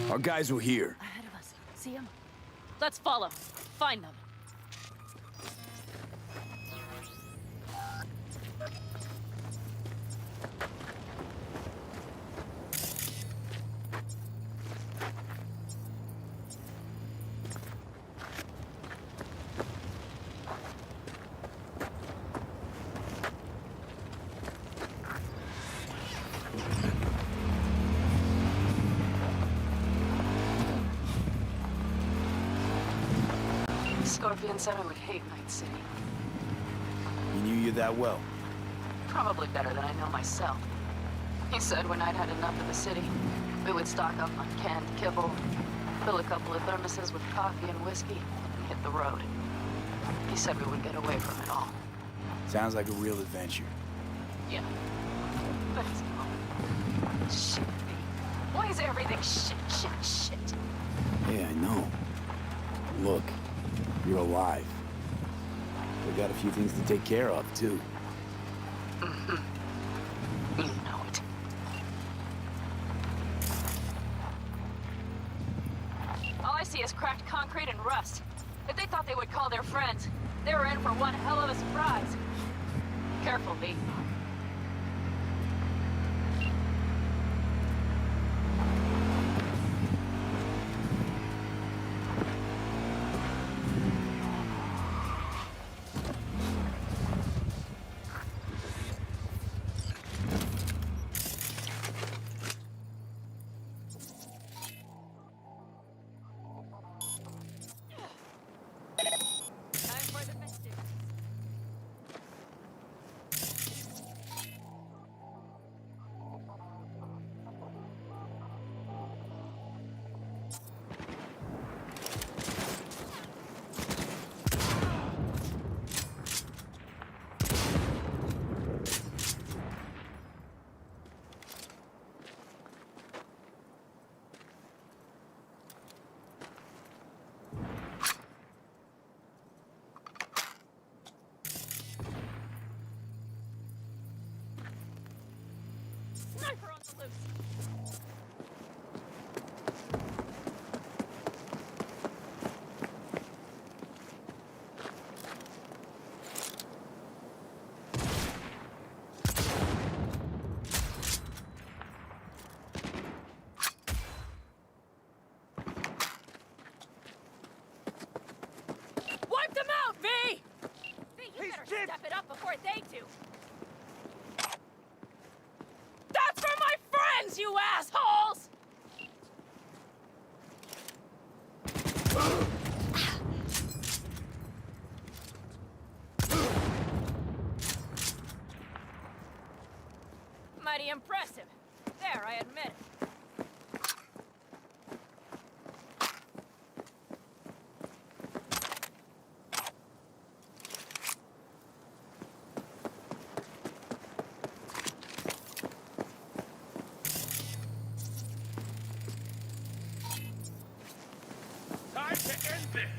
Our guys were here. Ahead of us. See them? Let's follow. Find them. Scorpion said I would hate Night City. He knew you that well. Probably better than I know myself. He said when I'd had enough of the city, we would stock up on canned kibble, fill a couple of thermoses with coffee and whiskey, and hit the road. He said we would get away from it all. Sounds like a real adventure. Yeah. But it's not. Shit, me. Why is everything shit? Yeah, I know. Look, you're alive. We got a few things to take care of, too. You know it. All I see is cracked concrete and rust. If they thought they would call their friends, they were in for one hell of a surprise. Careful, V. Time for the festivities. Sniper on the loose! Wipe them out, V! V, you better step it up before they do! That's for my friends, you assholes! Mighty impressive. There, I admit it. Time to end this!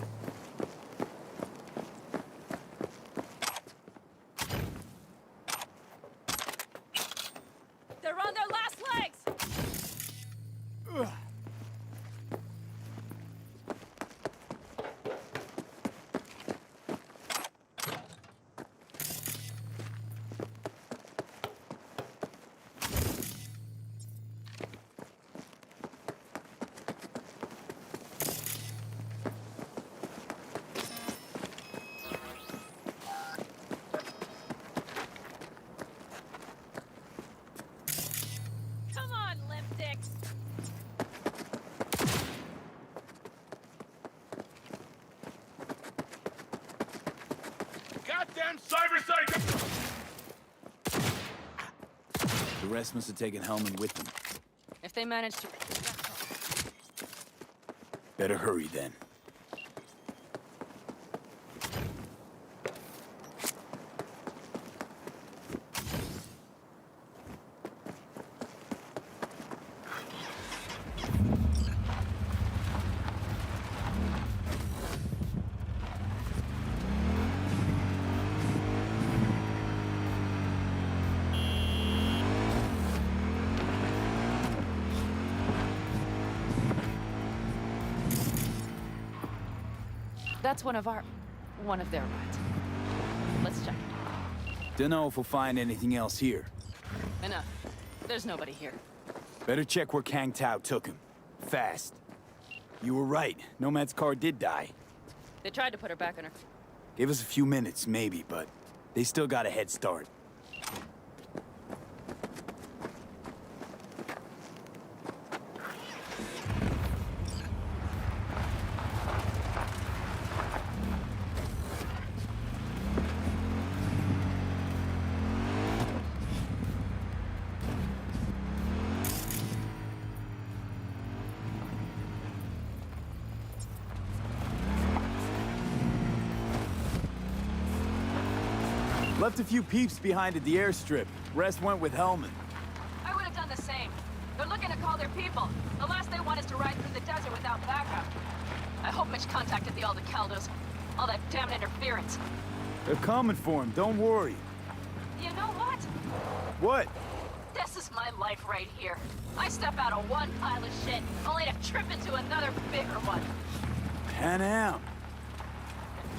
They're on their last legs! Come on, limp dicks! Goddamn cyber psycho! The rest must have taken Hellman with them. If they manage to... Better hurry, then. That's one of their rides. Let's check. Dunno if we'll find anything else here. Enough. There's nobody here. Better check where Kang Tao took him. Fast. You were right. Nomad's car did die. They tried to put her back on her... Gave us a few minutes, maybe, but they still got a head start. Left a few peeps behind at the airstrip. Rest went with Hellman. I would have done the same. They're looking to call their people. The last they want is to ride through the desert without backup. I hope Mitch contacted the Aldecaldos. All that damn interference. They're coming for him, don't worry. You know what? What? This is my life right here. I step out of one pile of shit, only to trip into another bigger one. Pan out.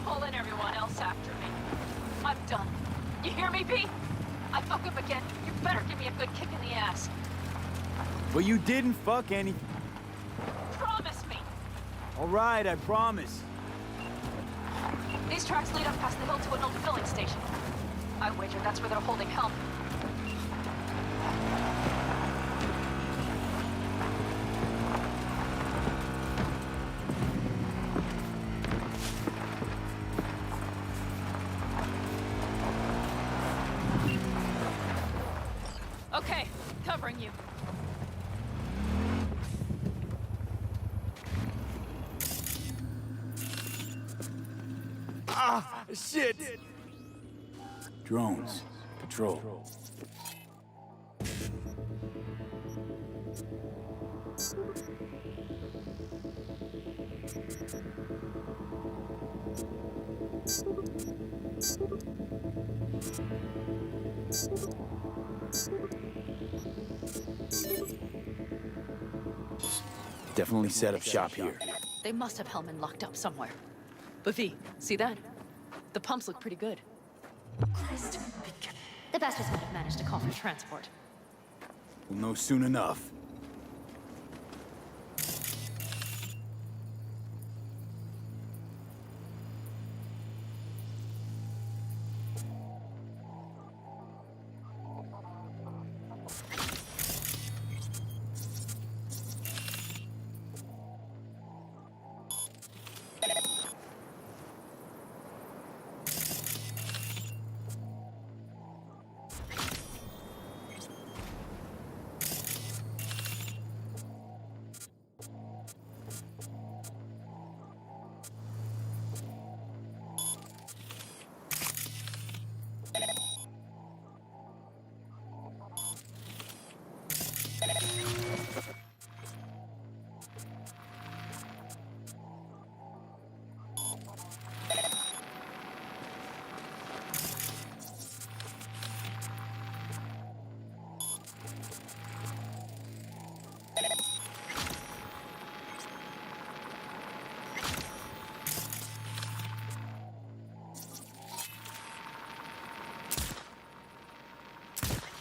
Pulling everyone else after me. I'm done. You hear me, B? I fuck up again. You better give me a good kick in the ass. But you didn't fuck any... Promise me. All right, I promise. These tracks lead up past the hill to an old filling station. I wager that's where they're holding Helm. Okay, covering you. Ah, shit! Drones. Patrol. Definitely set up shop here. They must have Hellman locked up somewhere. But V, see that? The pumps look pretty good. Christ. The bastards might have managed to call for transport. We'll know soon enough.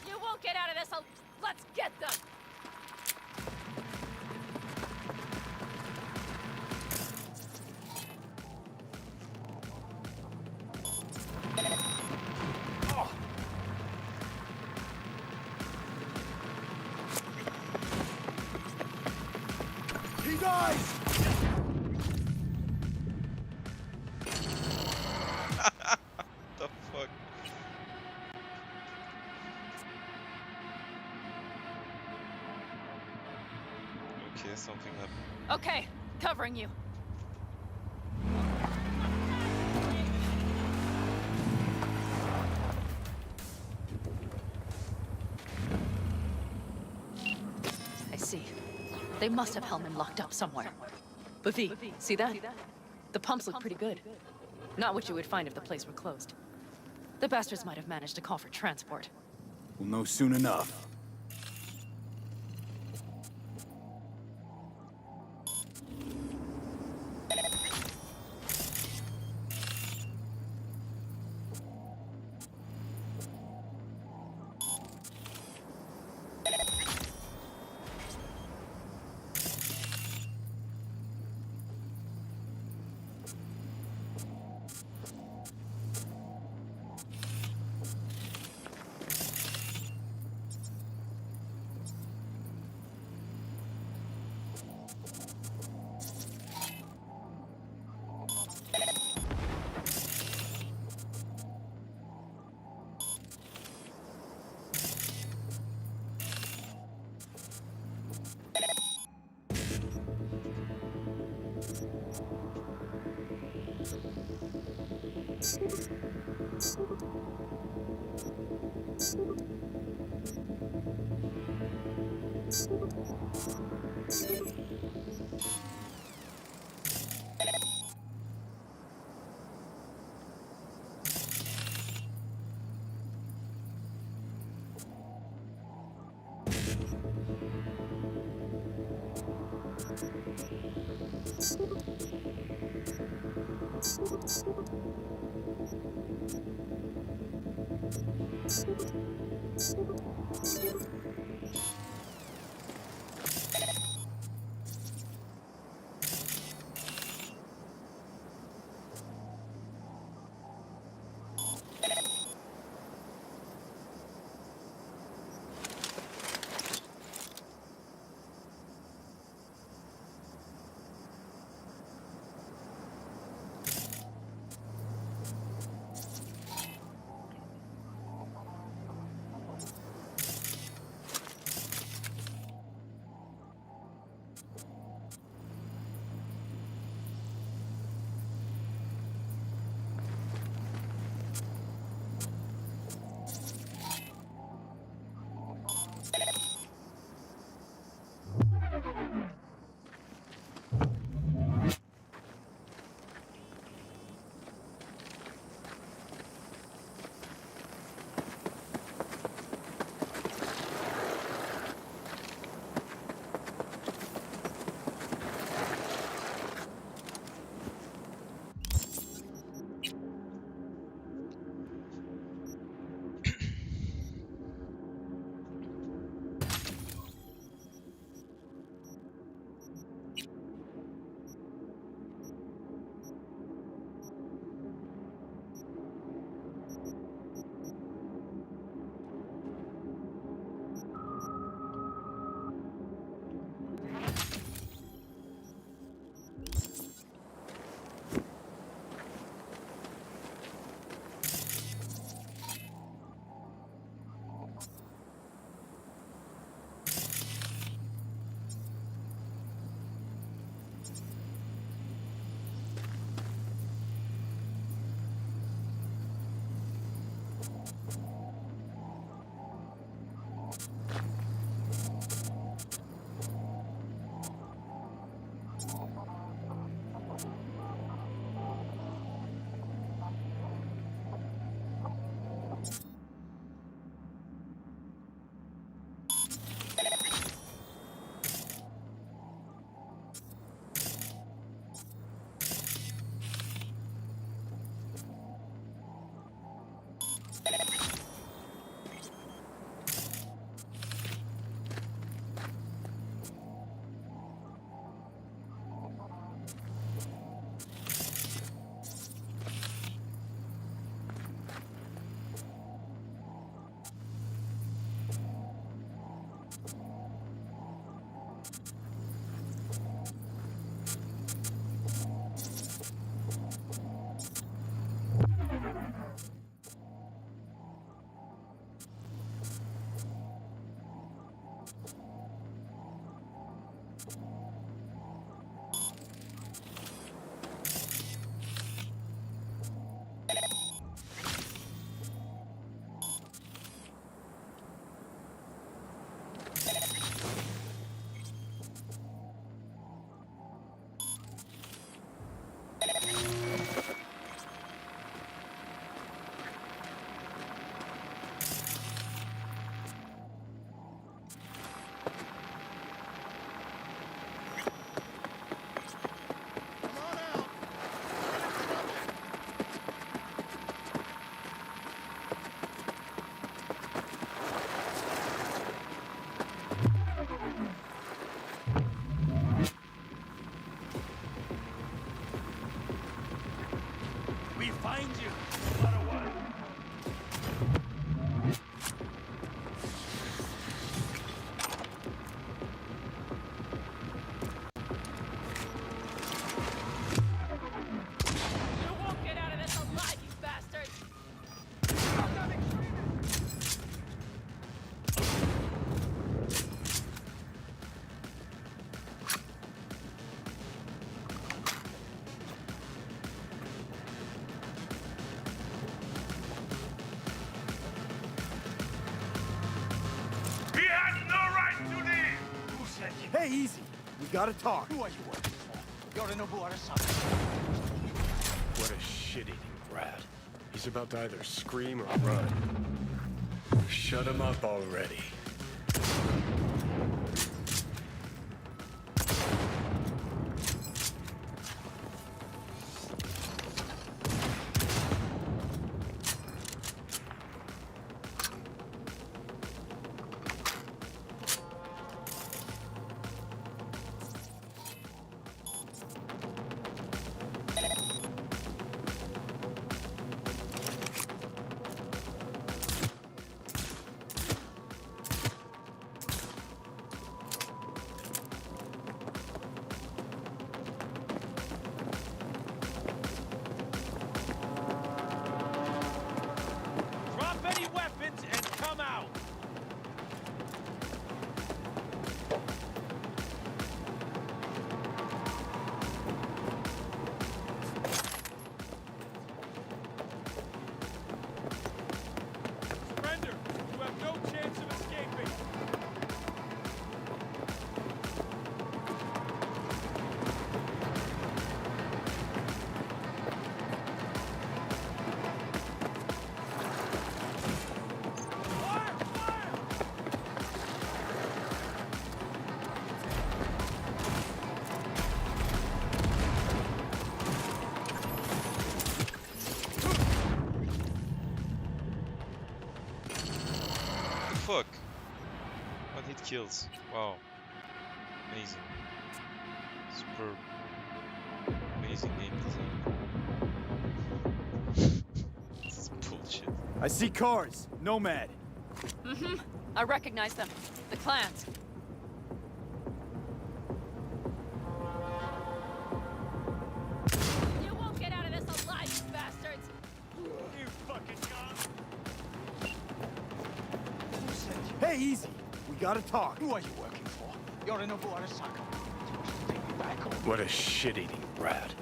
You won't get out of this. Let's get them. He dies! The fuck? Okay, something happened. Okay, covering you. I see. They must have Hellman locked up somewhere. But V, see that? The pumps look pretty good. Not what you would find if the place were closed. The bastards might have managed to call for transport. We'll know soon enough. easy. We gotta talk. Who are you working for? You're in a war or something. What a shit-eating brat. He's about to either scream or run. Shut him up already. Drop any weapons and come out! Surrender! You have no chance of escaping! Fire! Fire! What the fuck? One hit kills. Wow. Amazing. Super amazing game design. This is bullshit. I see cars. Nomad. Mm-hmm. I recognize them. The clans. You won't get out of this alive, you bastards! You fucking gun! Who sent you? Hey, easy. We gotta talk. Who are you working for? You're in a war or something. Supposed to take me back home. What a shit-eating brat.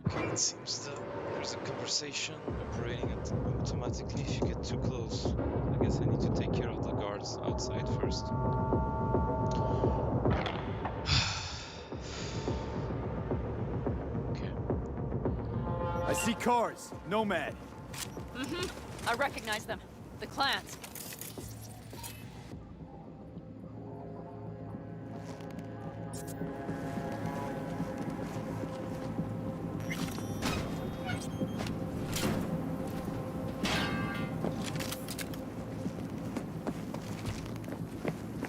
Okay, it seems that there's a conversation operating automatically if you get too close. I guess I need to take care of the guards outside first. Okay. I see cars. Nomad. Mm-hmm. I recognize them. The clans.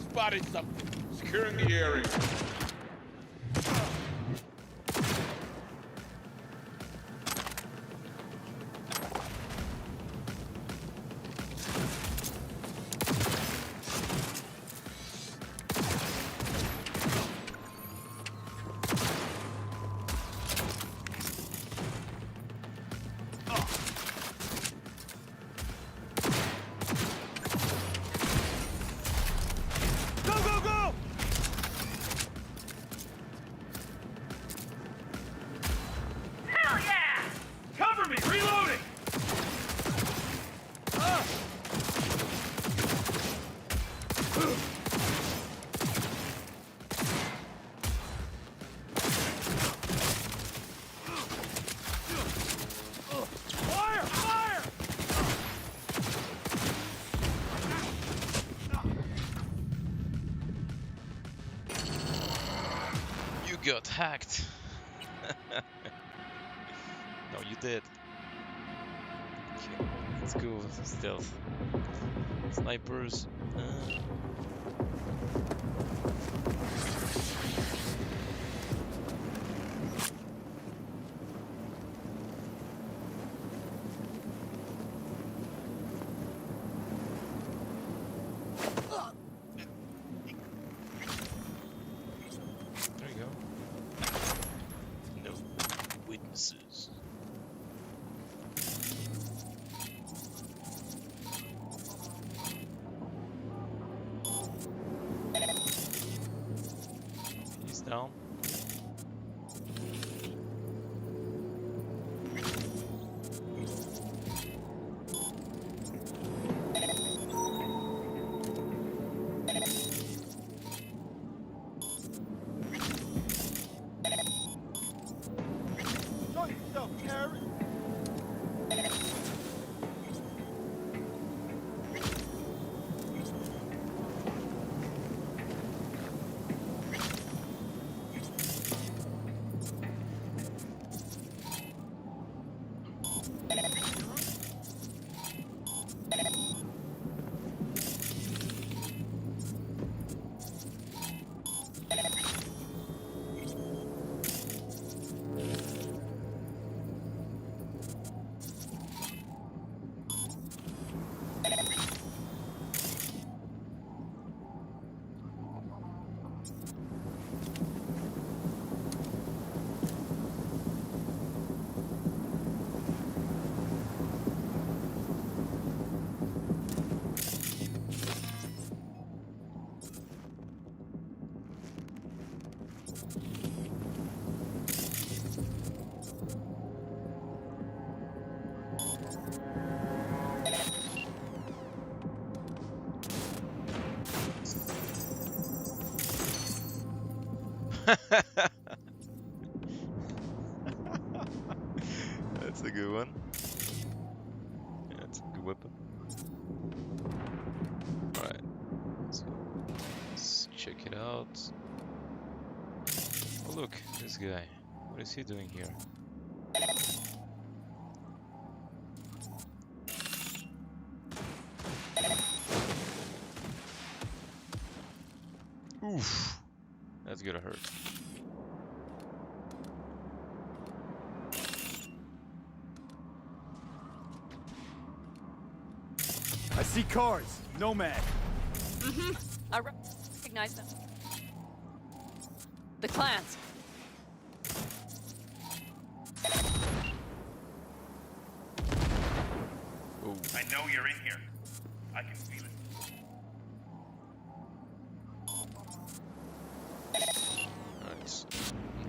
Spotted something. Securing the area. Go, go, go! Hell yeah! Cover me! Reloading! Fire! Fire! You got hacked. No, you did. Okay, let's go stealth. Snipers. There you go. No witnesses. He's down. That's a good one. Yeah, that's a good weapon. Alright, so let's check it out. Oh look, this guy. What is he doing here? Oof, that's gonna hurt. I see cars. Nomad. I recognize them. The clans. Oh, I know you're in here. I can feel it. nice.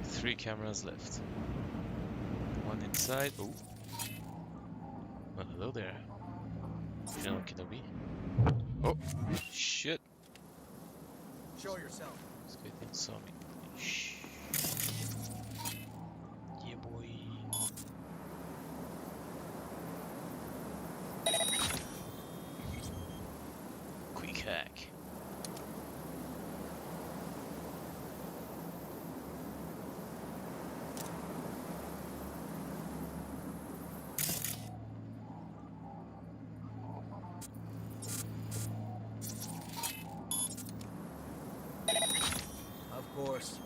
3 cameras left. One inside. Oh. Well, hello there. General Kenobi. Oh, shit. Show yourself. This guy didn't saw me. Shh. Yeah, boy. Quick hack. Of course.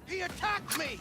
He attacked me!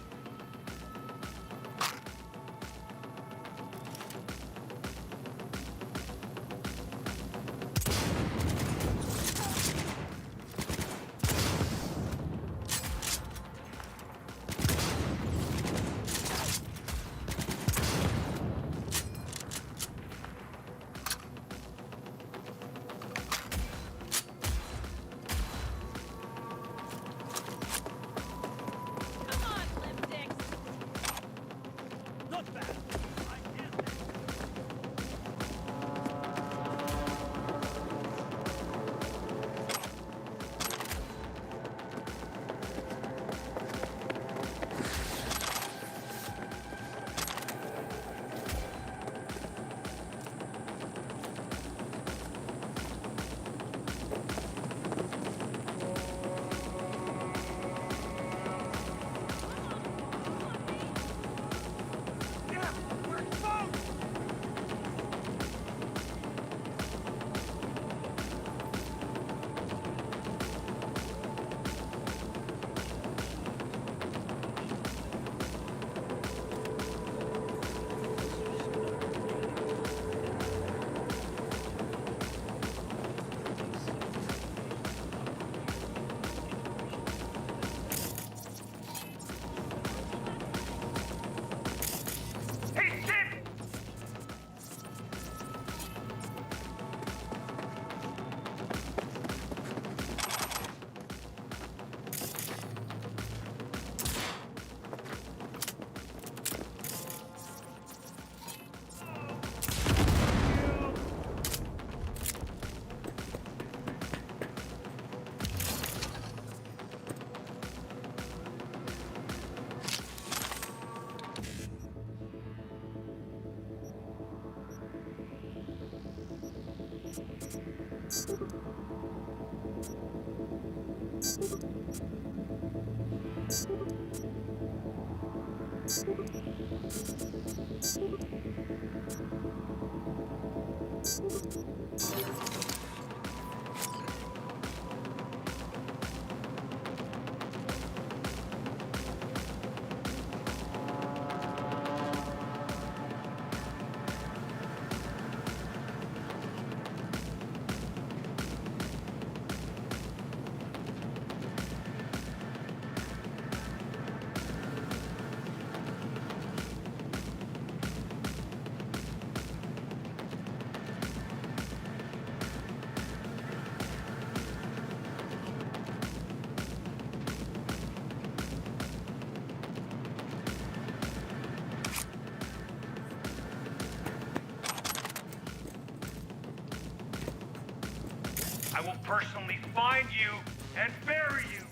I will personally find you and bury you.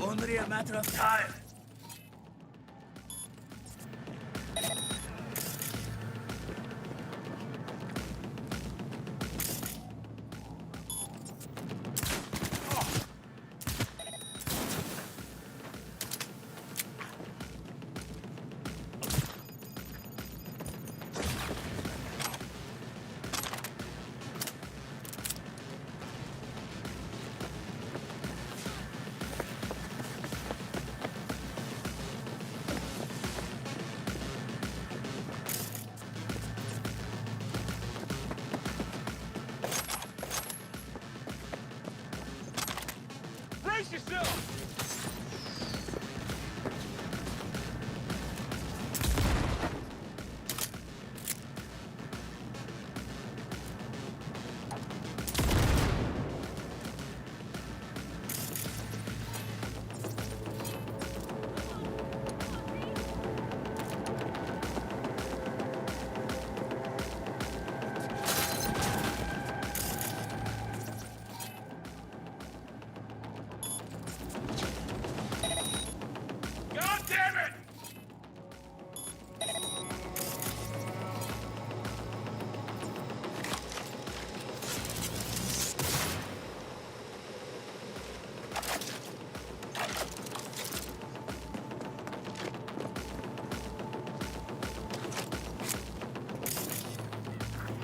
Only a matter of time.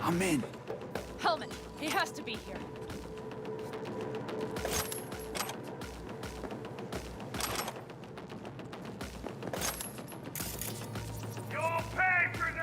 I'm in. Hellman, he has to be here. You'll pay for this!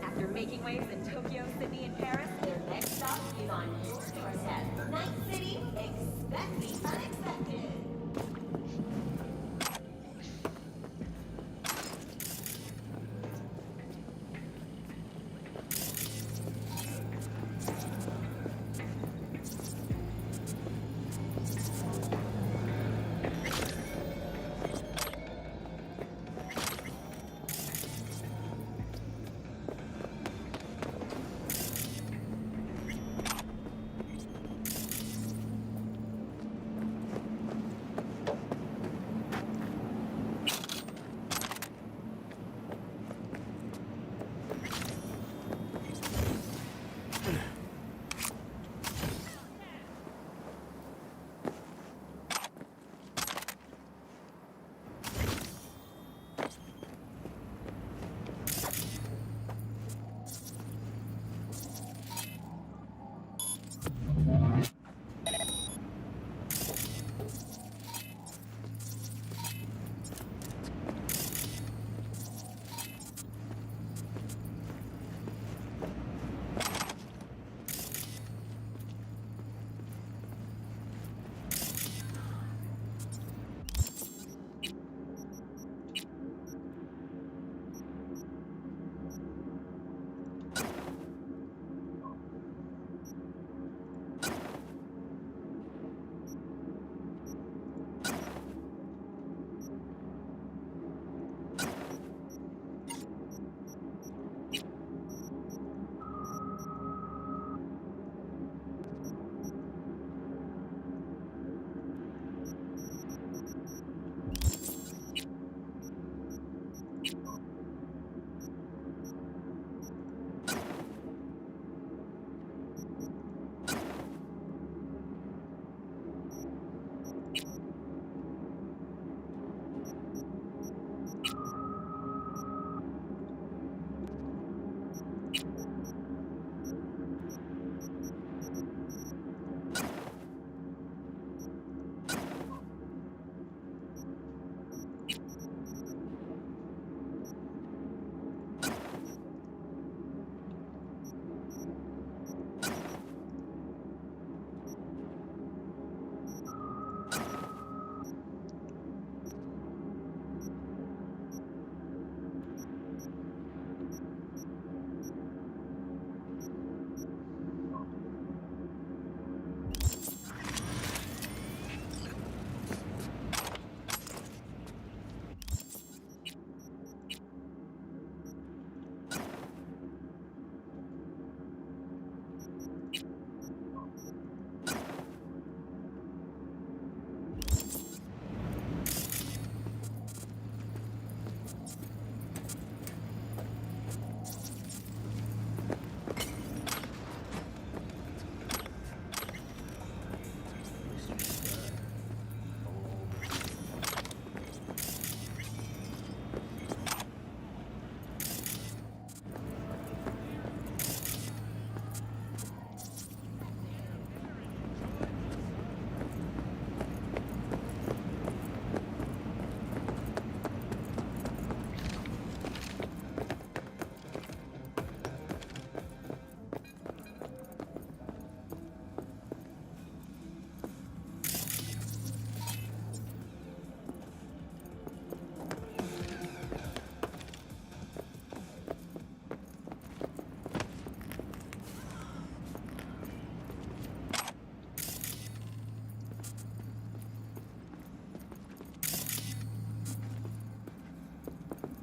After making waves in Tokyo, Sydney, and Paris, their next stop is on your doorstep. Night City, expect the unexpected.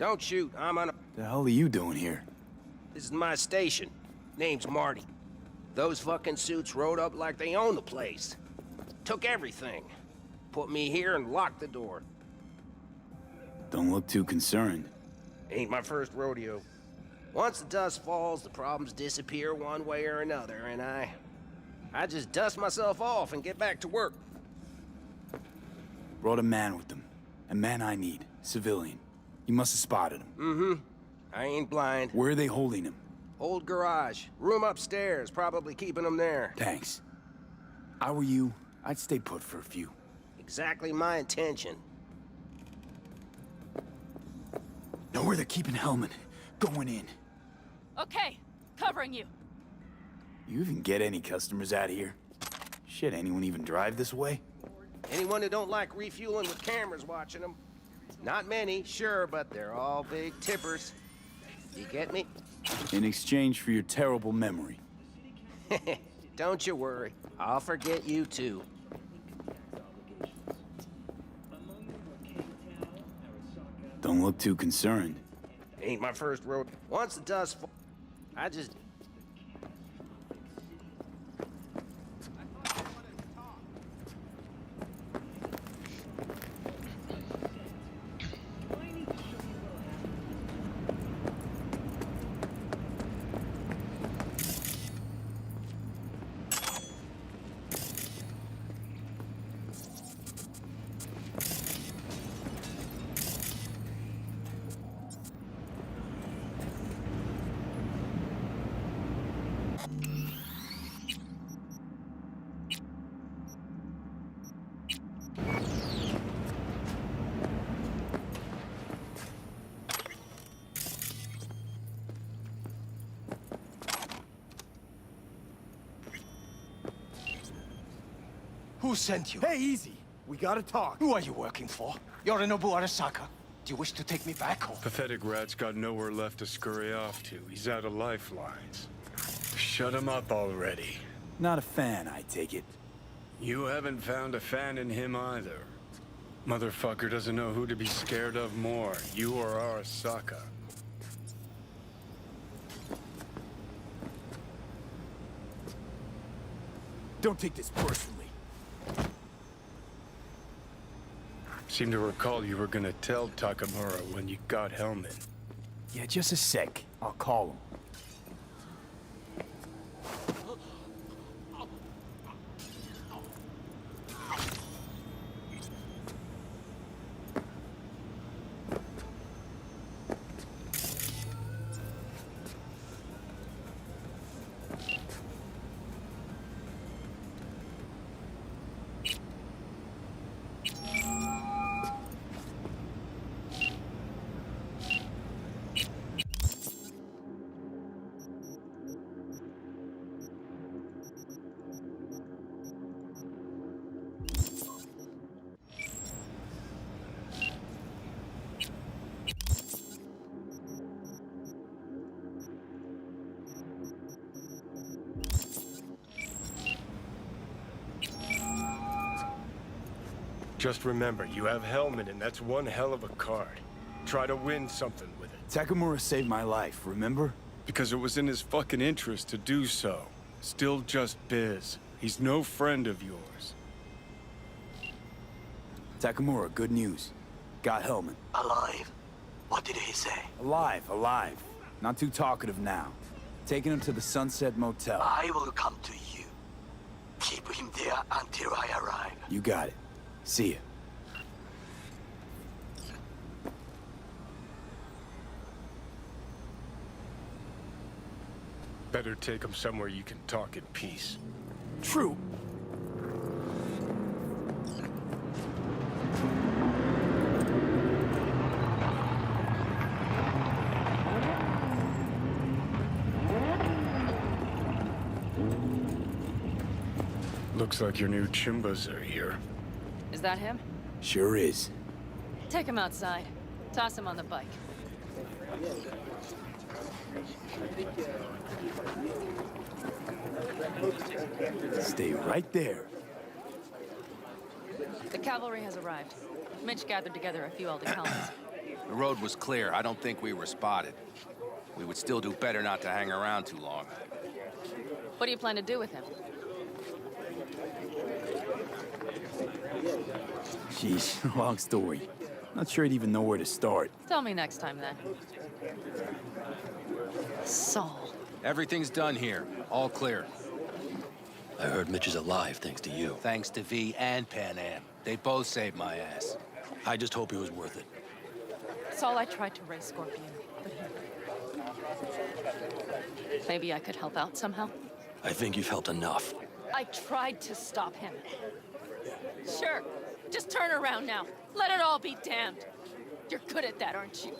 Don't shoot, I'm on a... The hell are you doing here? This is my station. Name's Marty. Those fucking suits rode up like they own the place. Took everything. Put me here and locked the door. Don't look too concerned. Ain't my first rodeo. Once the dust falls, the problems disappear one way or another, and I just dust myself off and get back to work. Brought a man with them. A man I need. Civilian. You must have spotted him. Mm-hmm. I ain't blind. Where are they holding him? Old garage. Room upstairs. Probably keeping him there. Thanks. I were you, I'd stay put for a few. Exactly my intention. Know where they're keeping Hellman. Going in. Okay, covering you. You even get any customers out here? Shit, anyone even drive this way? Anyone who don't like refueling with cameras watching them. Not many, sure, but they're all big tippers. You get me? In exchange for your terrible memory. Don't you worry. I'll forget you too. Don't look too concerned. Ain't my first road. Once the dust falls, I just... Who sent you? Hey, easy. We gotta talk. Who are you working for? Yorinobu Arasaka. Do you wish to take me back home? Pathetic rat's got nowhere left to scurry off to. He's out of lifelines. Shut him up already. Not a fan, I take it. You haven't found a fan in him either. Motherfucker doesn't know who to be scared of more, you or Arasaka. Don't take this personally. Seem to recall you were gonna tell Takamura when you got Hellman. Yeah, just a sec. I'll call him. Just remember, you have Hellman, and that's one hell of a card. Try to win something with it. Takamura saved my life, remember? Because it was in his fucking interest to do so. Still just biz. He's no friend of yours. Takamura, good news. Got Hellman. Alive. What did he say? Alive, alive. Not too talkative now. Taking him to the Sunset Motel. I will come to you. Keep him there until I arrive. You got it. See ya. Better take him somewhere you can talk in peace. True. Looks like your new Chimbas are here. Is that him? Sure is. Take him outside. Toss him on the bike. Stay right there. The cavalry has arrived. Mitch gathered together a few Aldecalas. The road was clear. I don't think we were spotted. We would still do better not to hang around too long. What do you plan to do with him? Sheesh, long story. Not sure I'd even know where to start. Tell me next time, then. Saul. Everything's done here. All clear. I heard Mitch is alive thanks to you. Thanks to V and Pan Am. They both saved my ass. I just hope it was worth it. Saul, I tried to raise Scorpion, but he... Maybe I could help out somehow? I think you've helped enough. I tried to stop him. Sure. Just turn around now. Let it all be damned. You're good at that, aren't you?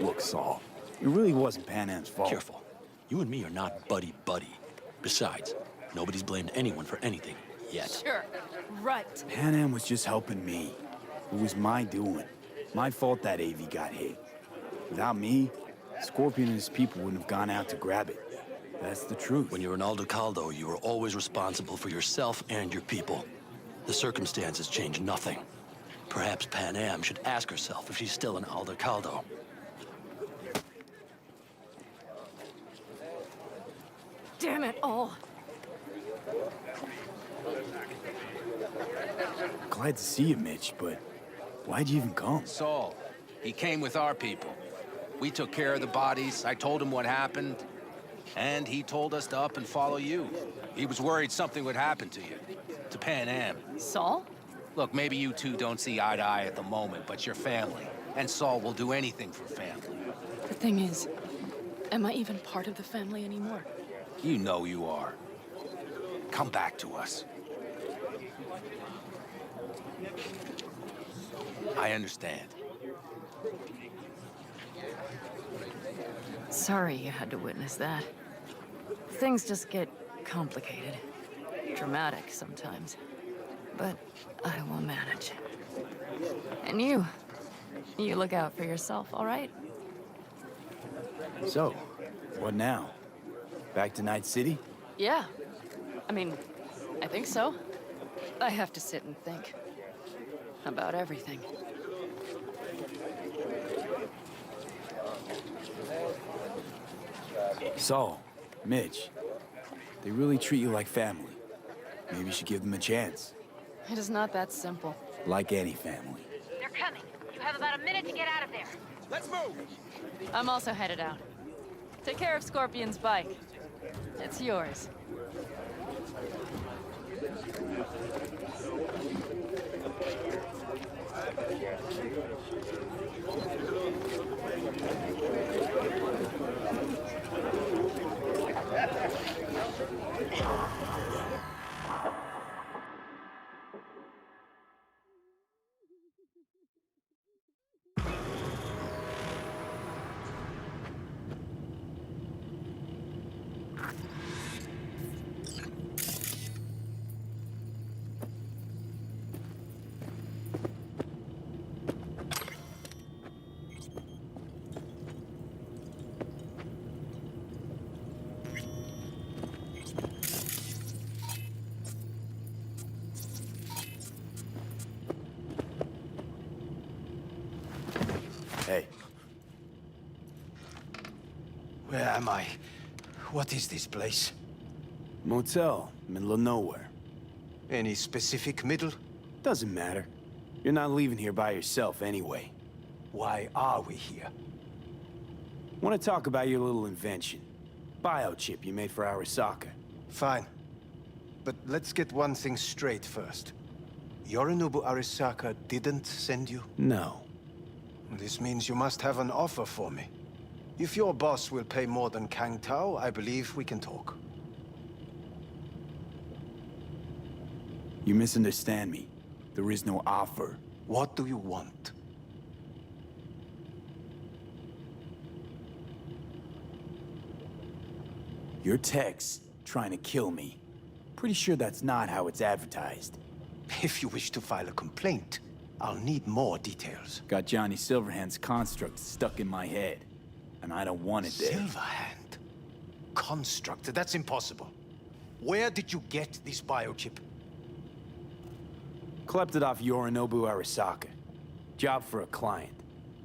Look, Saul, it really wasn't Pan Am's fault. Careful. You and me are not buddy-buddy. Besides, nobody's blamed anyone for anything, yet. Sure. Right. Pan Am was just helping me. It was my doing. My fault that AV got hit. Without me, Scorpion and his people wouldn't have gone out to grab it. That's the truth. When you're an Aldecaldo, you are always responsible for yourself and your people. The circumstances change nothing. Perhaps Pan Am should ask herself if she's still an Aldecaldo. Damn it all. Glad to see you, Mitch, but why'd you even come? Saul, he came with our people. We took care of the bodies. I told him what happened. And he told us to up and follow you. He was worried something would happen to you. To Pan Am. Saul? Look, maybe you two don't see eye to eye at the moment, but you're family. And Saul will do anything for family. The thing is, am I even part of the family anymore? You know you are. Come back to us. I understand. Sorry you had to witness that. Things just get complicated. Dramatic sometimes. But I will manage. And you look out for yourself, all right? So, what now? Back to Night City? Yeah. I mean, I think so. I have to sit and think. About everything. Saul, Mitch, they really treat you like family. Maybe you should give them a chance. It is not that simple. Like any family. They're coming. You have about a minute to get out of there. Let's move! I'm also headed out. Take care of Scorpion's bike. It's yours. Hey. Where am I? What is this place? Motel, middle of nowhere. Any specific middle? Doesn't matter. You're not leaving here by yourself anyway. Why are we here? Want to talk about your little invention. Biochip you made for Arasaka. Fine. But let's get one thing straight first. Yorinobu Arasaka didn't send you? No. This means you must have an offer for me. If your boss will pay more than Kang Tao, I believe we can talk. You misunderstand me. There is no offer. What do you want? Your text trying to kill me. Pretty sure that's not how it's advertised. If you wish to file a complaint, I'll need more details. Got Johnny Silverhand's construct stuck in my head. And I don't want it there. Silverhand? Construct? That's impossible. Where did you get this biochip? Klept it off Yorinobu Arasaka. Job for a client.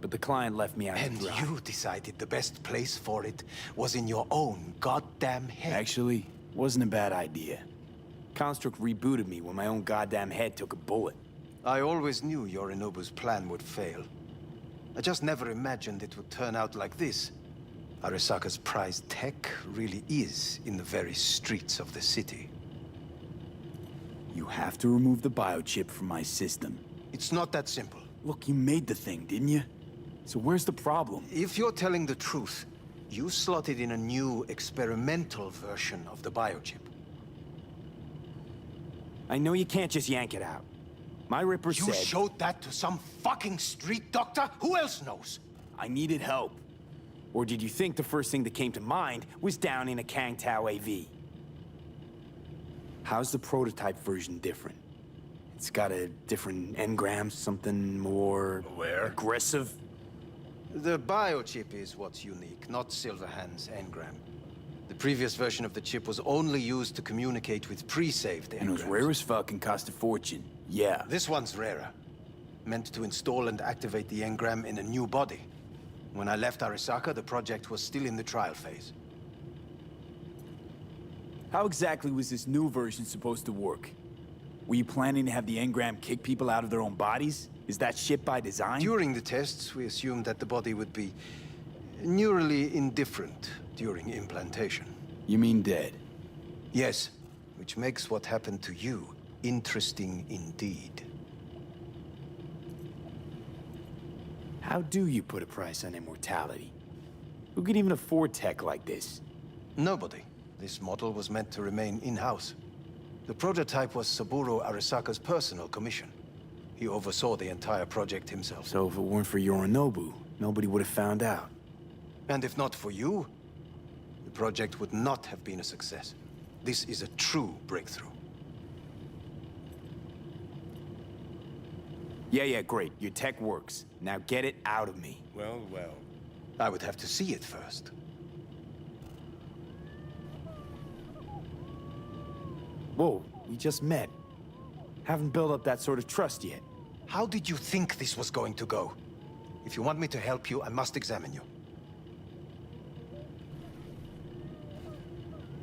But the client left me out to And dry. you decided the best place for it was in your own goddamn head. Actually, wasn't a bad idea. Construct rebooted me when my own goddamn head took a bullet. I always knew Yorinobu's plan would fail. I just never imagined it would turn out like this. Arisaka's prized tech really is in the very streets of the city. You have to remove the biochip from my system. It's not that simple. Look, you made the thing, didn't you? So where's the problem? If you're telling the truth, you slotted in a new experimental version of the biochip. I know you can't just yank it out. My Ripper You said... showed that to some fucking street doctor? Who else knows? I needed help. Or did you think the first thing that came to mind was down in a Kang Tao AV? How's the prototype version different? It's got a different engram, something more... Where? Aggressive? The biochip is what's unique, not Silverhand's engram. The previous version of the chip was only used to communicate with pre-saved engrams. And it was rare as fuck and cost a fortune. Yeah. This one's rarer. Meant to install and activate the engram in a new body. When I left Arisaka, the project was still in the trial phase. How exactly was this new version supposed to work? Were you planning to have the engram kick people out of their own bodies? Is that shit by design? During the tests, we assumed that the body would be neurally indifferent during implantation. You mean dead? Yes, which makes what happened to you interesting indeed. How do you put a price on immortality? Who could even afford tech like this? Nobody. This model was meant to remain in-house. The prototype was Saburo Arisaka's personal commission. He oversaw the entire project himself. So if it weren't for Yorinobu, nobody would have found out. And if not for you, the project would not have been a success. This is a true breakthrough. Yeah, great. Your tech works. Now get it out of me. Well, well. I would have to see it first. Whoa, we just met. Haven't built up that sort of trust yet. How did you think this was going to go? If you want me to help you, I must examine you.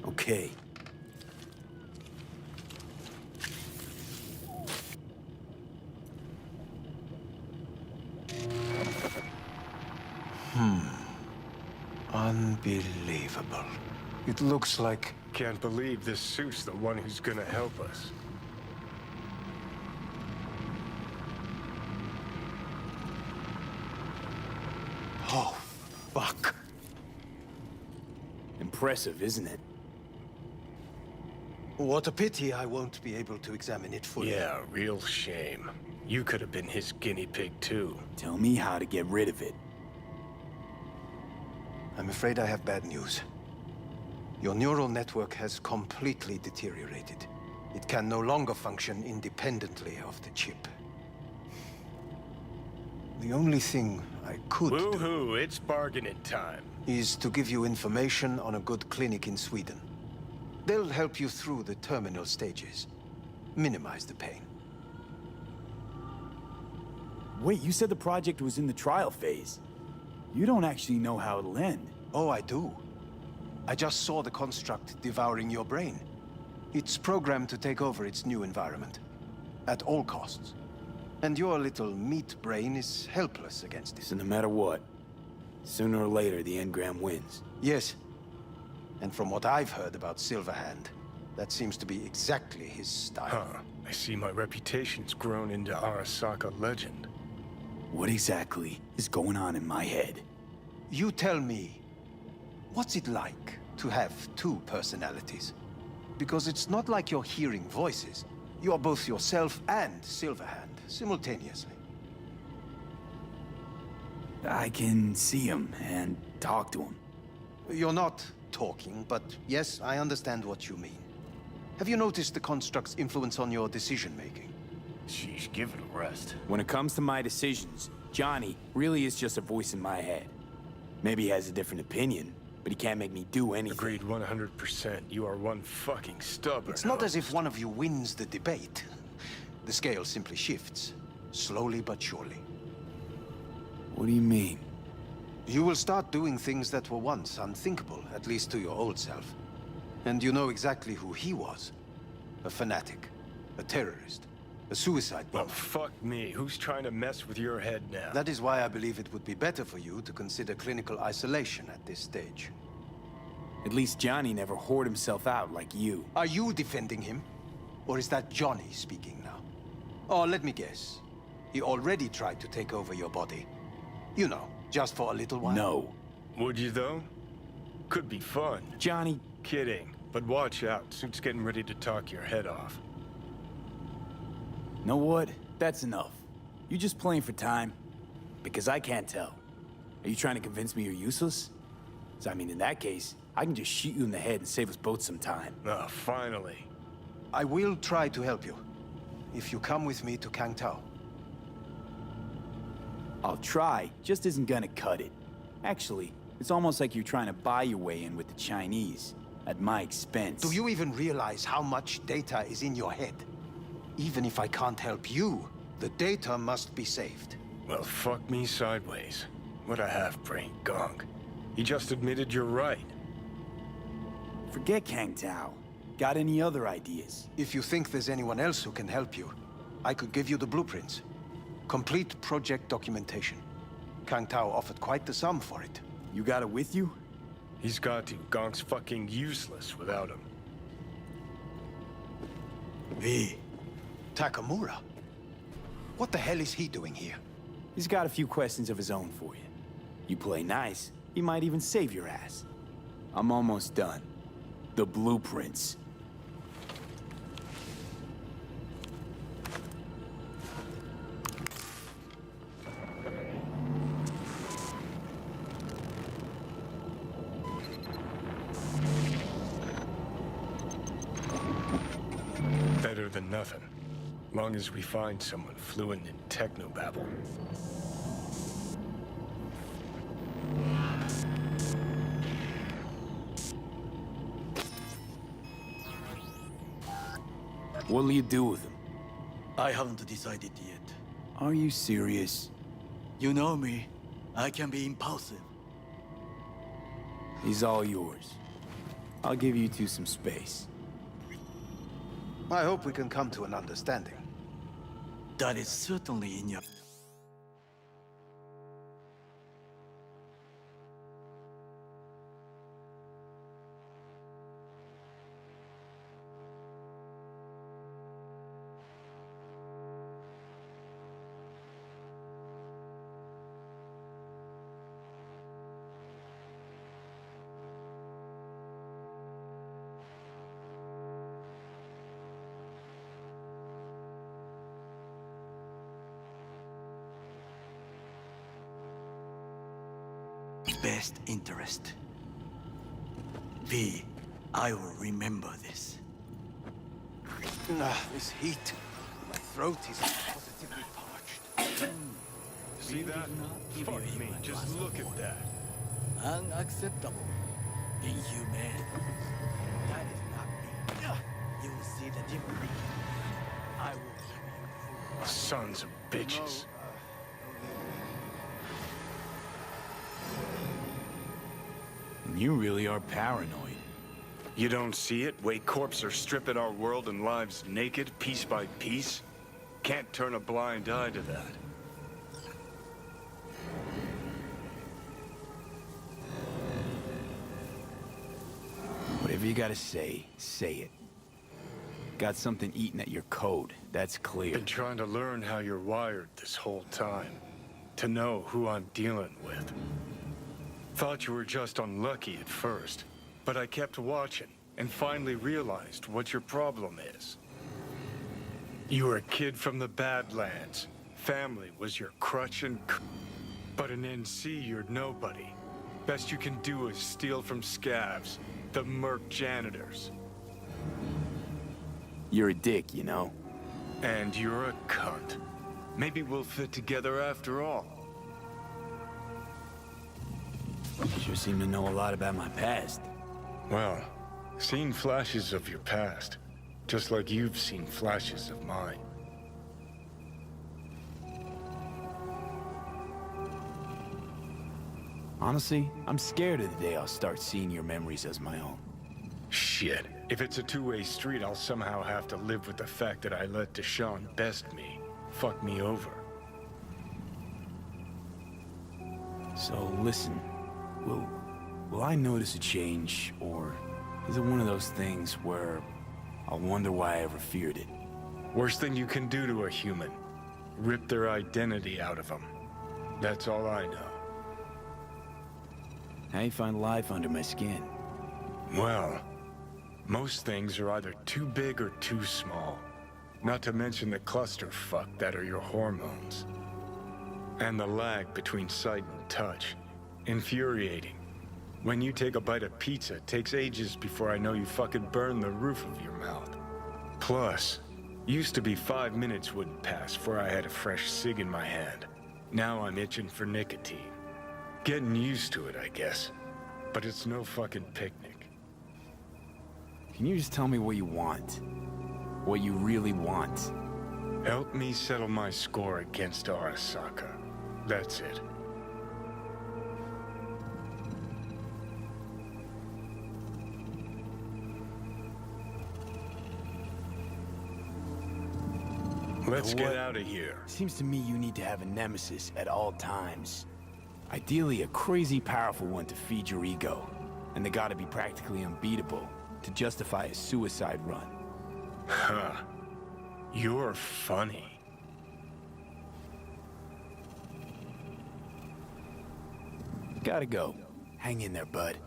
Okay. Unbelievable. It looks like... Can't believe this suit's the one who's gonna help us. Oh, fuck. Impressive, isn't it? What a pity I won't be able to examine it fully. Yeah, real shame. You could have been his guinea pig, too. Tell me how to get rid of it. I'm afraid I have bad news. Your neural network has completely deteriorated. It can no longer function independently of the chip. The only thing I could do Woohoo, it's bargaining time. is to give you information on a good clinic in Sweden. They'll help you through the terminal stages. Minimize the pain. Wait, you said the project was in the trial phase. You don't actually know how it'll end. Oh, I do. I just saw the construct devouring your brain. It's programmed to take over its new environment. At all costs. And your little meat brain is helpless against it. So no matter what, sooner or later the engram wins. Yes. And from what I've heard about Silverhand, that seems to be exactly his style. Huh. I see my reputation's grown into Arasaka legend. What exactly is going on in my head? You tell me, what's it like to have two personalities? Because it's not like you're hearing voices. You are both yourself and Silverhand simultaneously. I can see him and talk to him. You're not talking, but yes, I understand what you mean. Have you noticed the construct's influence on your decision-making? Sheesh, give it a rest. When it comes to my decisions, Johnny really is just a voice in my head. Maybe he has a different opinion, but he can't make me do anything. Agreed 100%. You are one fucking stubborn. It's not as if one of you wins the debate. The scale simply shifts, slowly but surely. What do you mean? You will start doing things that were once unthinkable, at least to your old self. And you know exactly who he was. A fanatic, a terrorist, a suicide bomber. Well, fuck me. Who's trying to mess with your head now? That is why I believe it would be better for you to consider clinical isolation at this stage. At least Johnny never whored himself out like you. Are you defending him? Or is that Johnny speaking now? Oh, let me guess. He already tried to take over your body. You know, just for a little while. No. Would you, though? Could be fun. Johnny... Kidding. But watch out. Suit's getting ready to talk your head off. Know what? That's enough. You just playing for time? Because I can't tell. Are you trying to convince me you're useless? 'Cause I mean, in that case, I can just shoot you in the head and save us both some time. Ah, finally. I will try to help you. If you come with me to Kangtao. I'll try, just isn't gonna cut it. Actually, it's almost like you're trying to buy your way in with the Chinese, at my expense. Do you even realize how much data is in your head? Even if I can't help you, the data must be saved. Well, fuck me sideways. What a half-brained gonk. He just admitted you're right. Forget Kang Tao. Got any other ideas? If you think there's anyone else who can help you, I could give you the blueprints. Complete project documentation. Kang Tao offered quite the sum for it. You got it with you? He's got to. Gonk's fucking useless without him. V. Takamura? What the hell is he doing here? He's got a few questions of his own for you. You play nice, he might even save your ass. I'm almost done. The blueprints. Better than nothing. Long as we find someone fluent in technobabble. What'll you do with him? I haven't decided yet. Are you serious? You know me. I can be impulsive. He's all yours. I'll give you two some space. I hope we can come to an understanding. That is certainly in your... best interest. V, I will remember this. This heat. My throat is positively parched. See that? Fuck me, just look at that. Unacceptable. Inhumane. That is not me. You will see the difference. I will show you. Sons of bitches. You really are paranoid. You don't see it? Way corps are stripping our world and lives naked, piece by piece? Can't turn a blind eye to that. Whatever you gotta say it. Got something eating at your code, that's clear. Been trying to learn how you're wired this whole time. To know who I'm dealing with. Thought you were just unlucky at first, but I kept watching and finally realized what your problem is. You were a kid from the Badlands. Family was your crutch and but in NC you're nobody. Best you can do is steal from scavs, the merc janitors. You're a dick, you know. And you're a cunt. Maybe we'll fit together after all. Sure seem to know a lot about my past. Well, seen flashes of your past, just like you've seen flashes of mine. Honestly, I'm scared of the day I'll start seeing your memories as my own. Shit. If it's a two-way street, I'll somehow have to live with the fact that I let Deshaun best me. Fuck me over. So listen, will I notice a change, or is it one of those things where I'll wonder why I ever feared it? Worst thing you can do to a human. Rip their identity out of them. That's all I know. How you find life under my skin? Well, most things are either too big or too small. Not to mention the clusterfuck that are your hormones. And the lag between sight and touch. Infuriating. When you take a bite of pizza, it takes ages before I know you fucking burn the roof of your mouth. Plus, used to be 5 minutes wouldn't pass before I had a fresh cig in my hand. Now I'm itching for nicotine. Getting used to it, I guess. But it's no fucking picnic. Can you just tell me what you want? What you really want? Help me settle my score against Arasaka. That's it. Let's get out of here. Seems to me you need to have a nemesis at all times. Ideally, a crazy powerful one to feed your ego. And they gotta be practically unbeatable to justify a suicide run. Huh. You're funny. Gotta go. Hang in there, bud.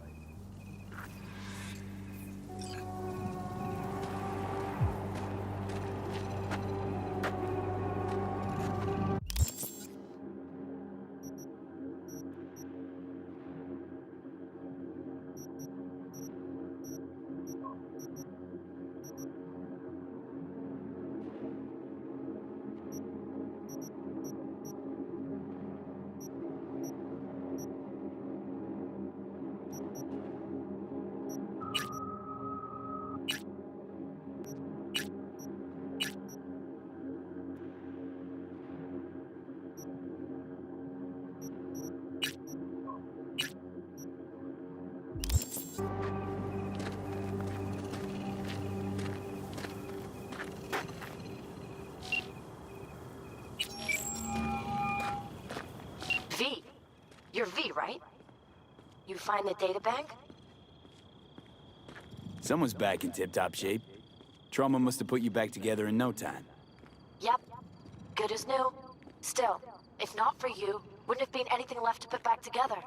V. You're V, right? You find the data bank? Someone's back in tip-top shape. Trauma must have put you back together in no time. Yep. Good as new. Still, if not for you, wouldn't have been anything left to put back together.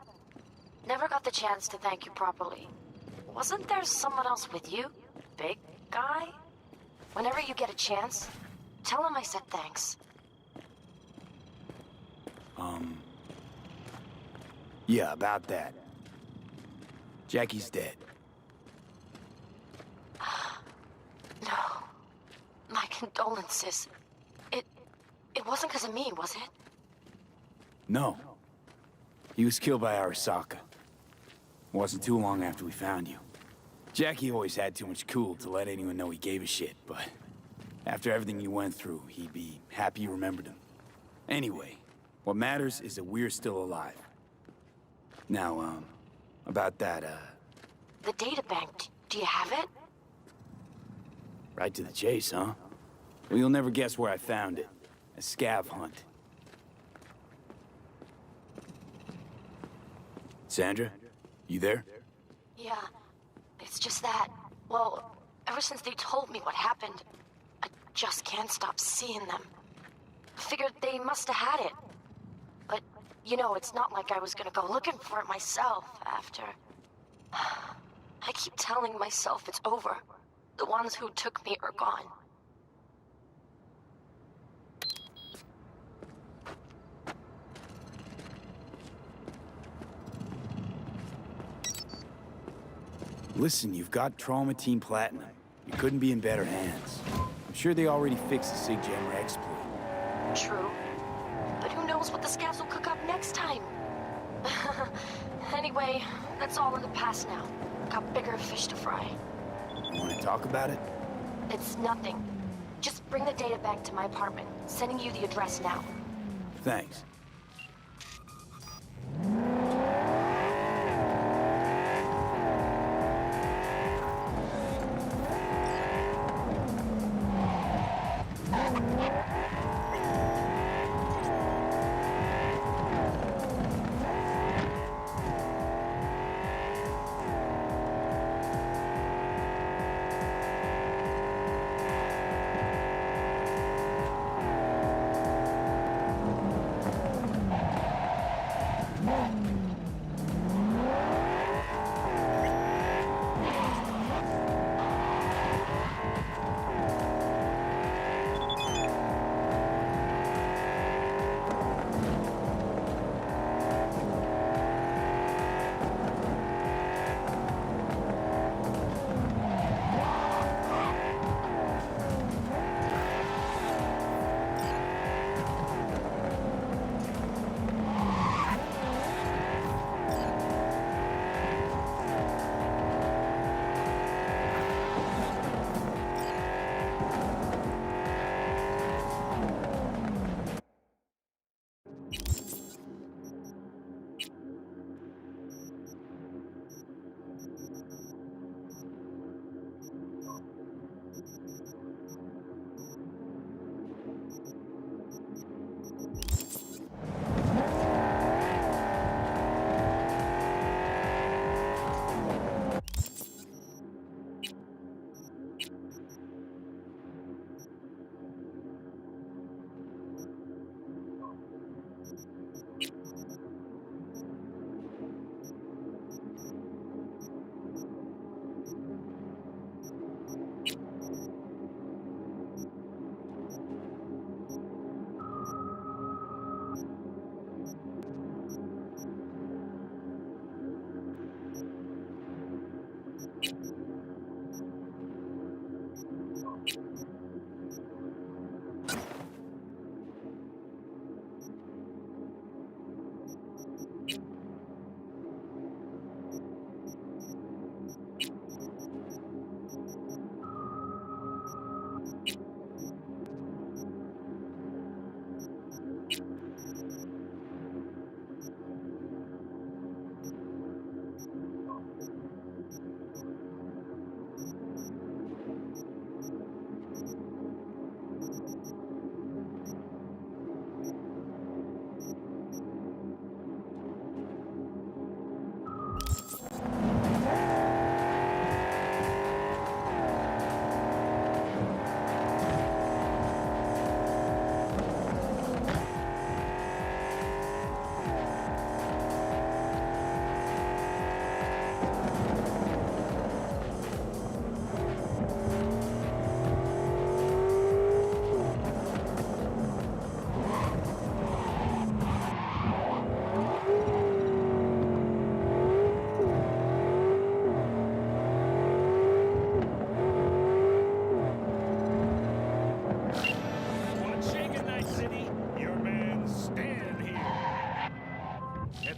Never got the chance to thank you properly. Wasn't there someone else with you? Big guy? Whenever you get a chance, tell him I said thanks. Yeah, about that. Jackie's dead. No. My condolences. It wasn't because of me, was it? No. He was killed by Arasaka. Wasn't too long after we found you. Jackie always had too much cool to let anyone know he gave a shit, but after everything you went through, he'd be happy you remembered him. Anyway, what matters is that we're still alive. Now, about that, The data bank, do you have it? right to the chase, huh? Well, you'll never guess where I found it. A scav hunt. Sandra, you there? Yeah. It's just that, well, ever since they told me what happened, I just can't stop seeing them. I figured they must have had it. But, you know, it's not like I was gonna go looking for it myself after. I keep telling myself it's over. The ones who took me are gone. Listen, you've got Trauma Team Platinum. You couldn't be in better hands. I'm sure they already fixed the SIG-Jammer exploit. True. But who knows what the scavs will cook up next time? Anyway, that's all in the past now. Got bigger fish to fry. You want to talk about it? It's nothing. Just bring the data back to my apartment. Sending you the address now. Thanks.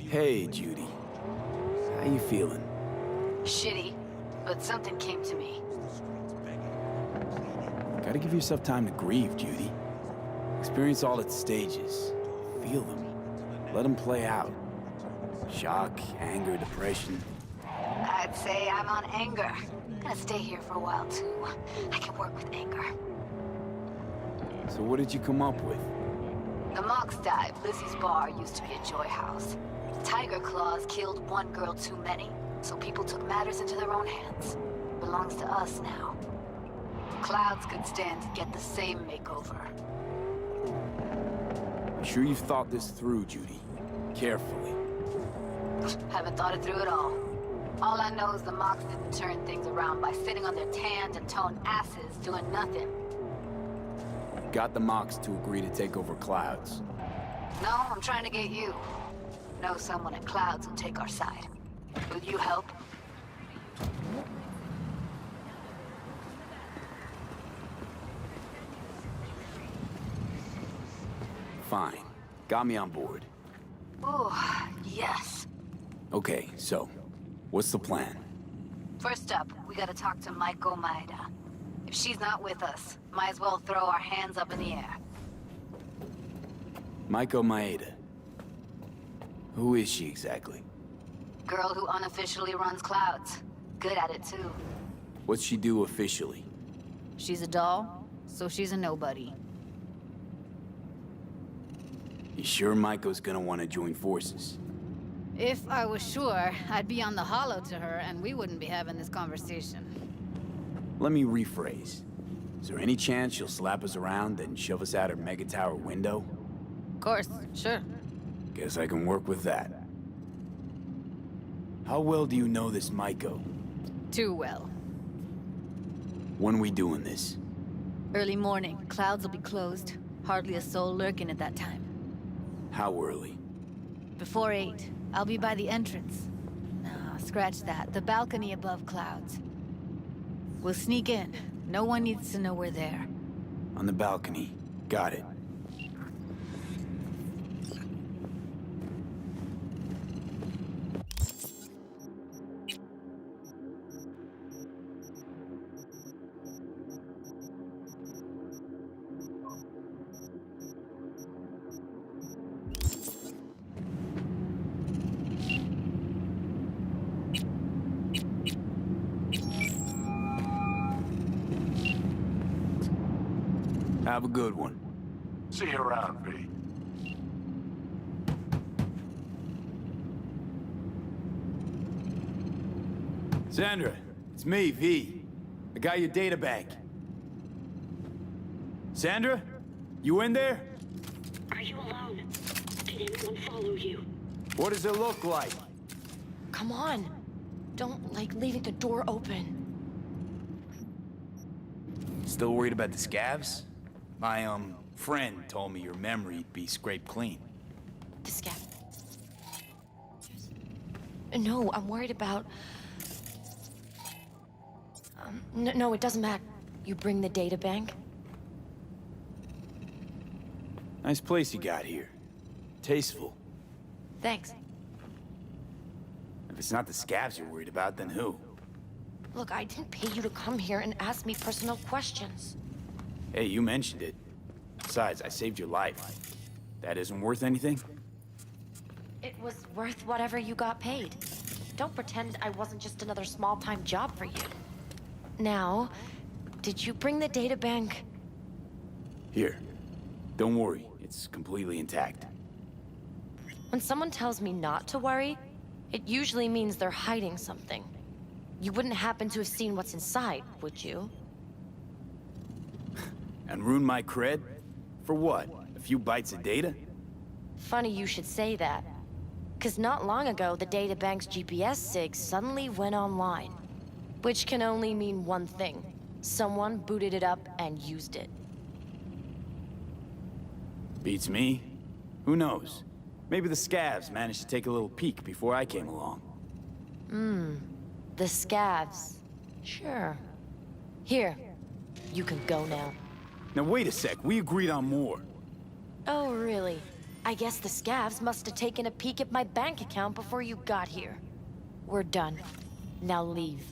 Hey, Judy. How you feeling? Shitty, but something came to me. Gotta give yourself time to grieve, Judy. Experience all its stages. Feel them. Let them play out. Shock, anger, depression. I'd say I'm on anger. Gonna stay here for a while, too. I can work with anger. So what did you come up with? The Mox died. Lizzie's bar used to be a joy house. Tiger Claws killed one girl too many, so people took matters into their own hands. Belongs to us now. Clouds could stand to get the same makeover. You sure you've thought this through, Judy? Carefully. Haven't thought it through at all. All I know is the Mox didn't turn things around by sitting on their tanned and toned asses doing nothing. Got the Mox to agree to take over Clouds. No, I'm trying to get you. Know someone at Clouds who'll take our side. Will you help? Fine. Got me on board. Ooh, yes. Okay, so, what's the plan? First up, we gotta talk to Maiko Maeda. If she's not with us, might as well throw our hands up in the air. Maiko Maeda. Who is she exactly? Girl who unofficially runs Clouds. Good at it, too. What's she do officially? She's a doll, so she's a nobody. You sure Maiko's gonna want to join forces? If I was sure, I'd be on the hollow to her and we wouldn't be having this conversation. Let me rephrase. Is there any chance she'll slap us around and shove us out her mega tower window? Of course, sure. Guess I can work with that. How well do you know this Maiko? Too well. When we doing this? Early morning, Clouds will be closed. Hardly a soul lurking at that time. How early? Before 8, I'll be by the entrance. No, scratch that. The balcony above Clouds. We'll sneak in. No one needs to know we're there. On the balcony. Got it. Have a good one. See you around, V. Sandra, it's me, V. I got your data bank. Sandra? You in there? Are you alone? Did anyone follow you? What does it look like? Come on. Don't like leaving the door open. Still worried about the scavs? My, friend told me your memory'd be scraped clean. The scab. No, I'm worried about... No, it doesn't matter. You bring the data bank? Nice place you got here. Tasteful. Thanks. If it's not the scavs you're worried about, then who? Look, I didn't pay you to come here and ask me personal questions. Hey, you mentioned it. Besides, I saved your life. That isn't worth anything? It was worth whatever you got paid. Don't pretend I wasn't just another small-time job for you. Now, did you bring the data bank? Here. Don't worry, it's completely intact. When someone tells me not to worry, it usually means they're hiding something. You wouldn't happen to have seen what's inside, would you? And ruin my cred? For what? A few bytes of data? Funny you should say that. 'Cause not long ago, the databank's GPS sig suddenly went online. Which can only mean one thing. Someone booted it up and used it. Beats me. Who knows? Maybe the scavs managed to take a little peek before I came along. The scavs. Sure. Here. You can go now. Now wait a sec, we agreed on more. Oh, really? I guess the scavs must have taken a peek at my bank account before you got here. We're done. Now leave.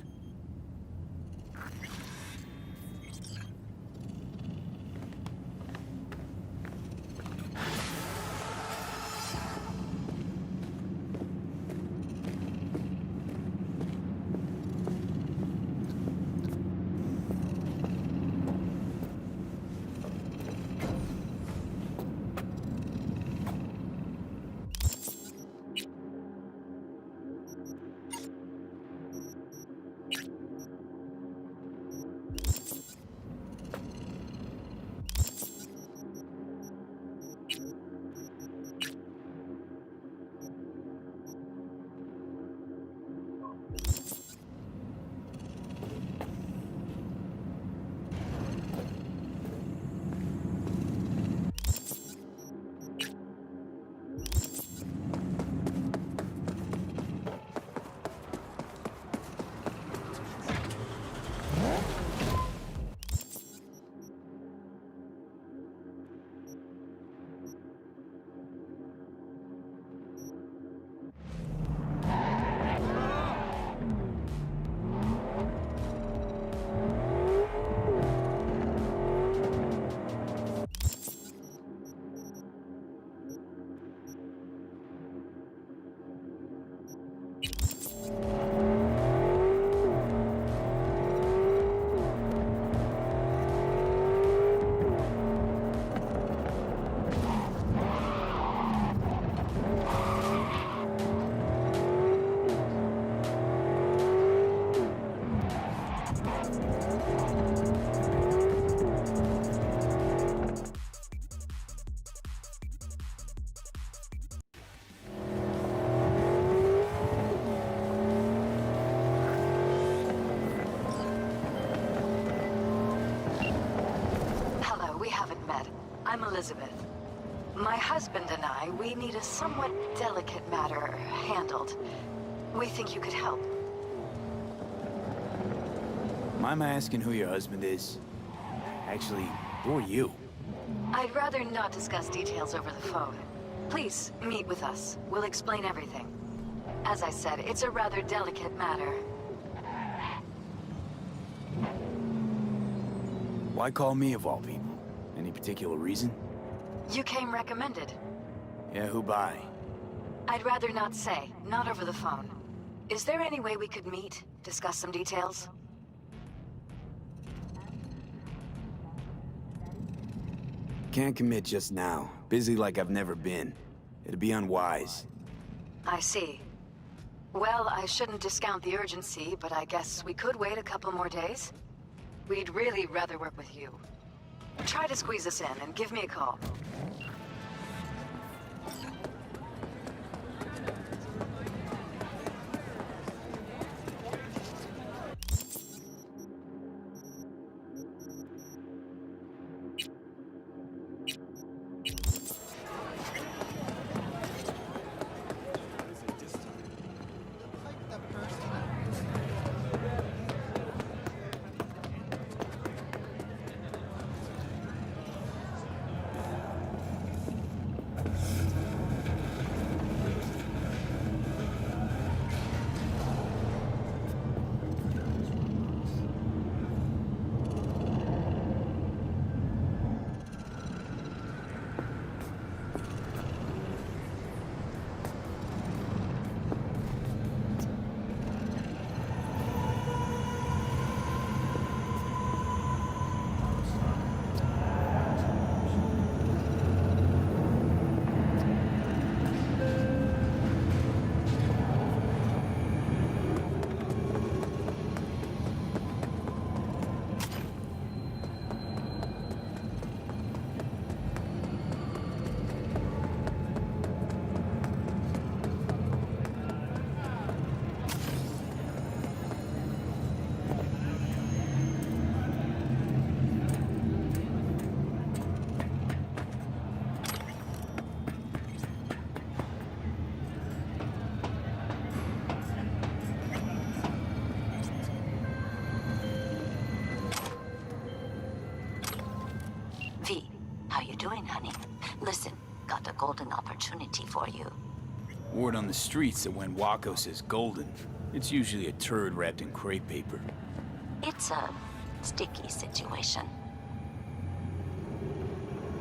I'm Elizabeth. My husband and I, we need a somewhat delicate matter handled. We think you could help. Mind my asking who your husband is? Actually, who are you? I'd rather not discuss details over the phone. Please, meet with us. We'll explain everything. As I said, it's a rather delicate matter. Why call me of all people? Any particular reason? You came recommended. Yeah, who by? I'd rather not say, not over the phone. Is there any way we could meet, discuss some details? can't commit just now. Busy like I've never been. It'd be unwise. I see. Well, I shouldn't discount the urgency, but I guess we could wait a couple more days. We'd really rather work with you. Try to squeeze us in and give me a call. V, how you doing, honey? Listen, got a golden opportunity for you. Word on the streets that when Waco says golden, it's usually a turd wrapped in crepe paper. It's a sticky situation.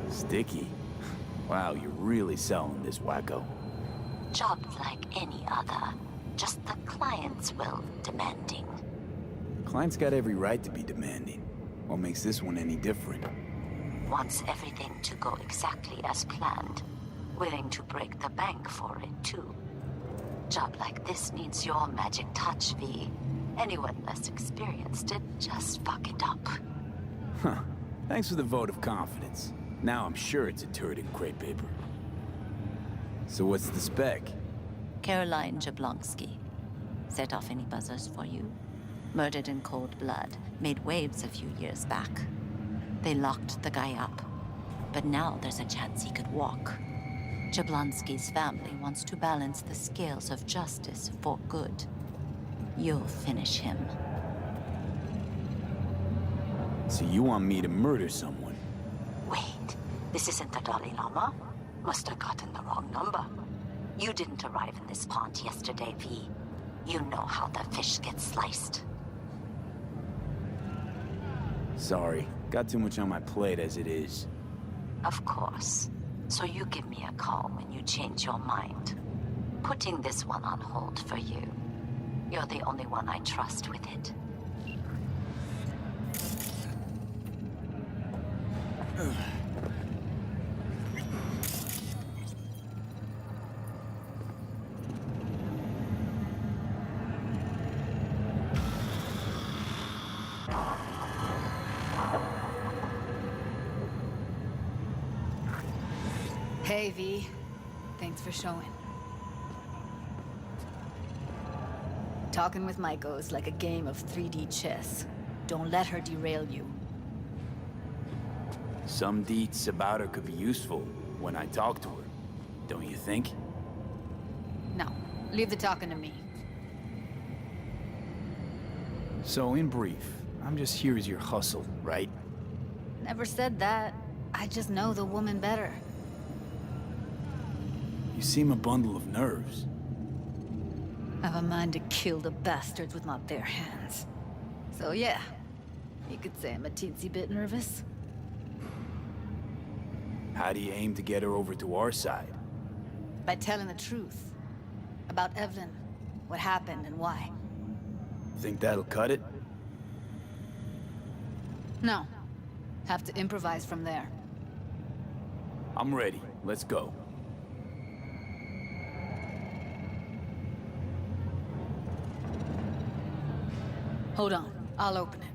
Sticky? Wow, you're really selling this, Waco. Job like any other. Just the client's will demanding. Client's got every right to be demanding. What makes this one any different? Wants everything to go exactly as planned. Willing to break the bank for it, too. Job like this needs your magic touch, V. Anyone less experienced it just fuck it up. Huh. Thanks for the vote of confidence. Now I'm sure it's a turd in crepe paper. So what's the spec? Caroline Jablonski. Set off any buzzers for you? Murdered in cold blood. Made waves a few years back. They locked the guy up. But now there's a chance he could walk. Jablonski's family wants to balance the scales of justice for good. You'll finish him. So you want me to murder someone? Wait, this isn't the Dalai Lama? Must have gotten the wrong number. You didn't arrive in this pond yesterday, V. You know how the fish gets sliced. Sorry, got too much on my plate as it is. Of course. So you give me a call when you change your mind. Putting this one on hold for you. You're the only one I trust with it. Hey, V. Thanks for showing. Talking with Maiko is like a game of 3D chess. Don't let her derail you. Some deets about her could be useful when I talk to her, don't you think? No, leave the talking to me. So in brief, I'm just here as your hustle, right? Never said that. I just know the woman better. You seem a bundle of nerves. I've a mind to kill the bastards with my bare hands. So yeah, you could say I'm a teensy bit nervous. How do you aim to get her over to our side? By telling the truth. About Evelyn, what happened and why. Think that'll cut it? No. Have to improvise from there. I'm ready. Let's go. Hold on. I'll open it.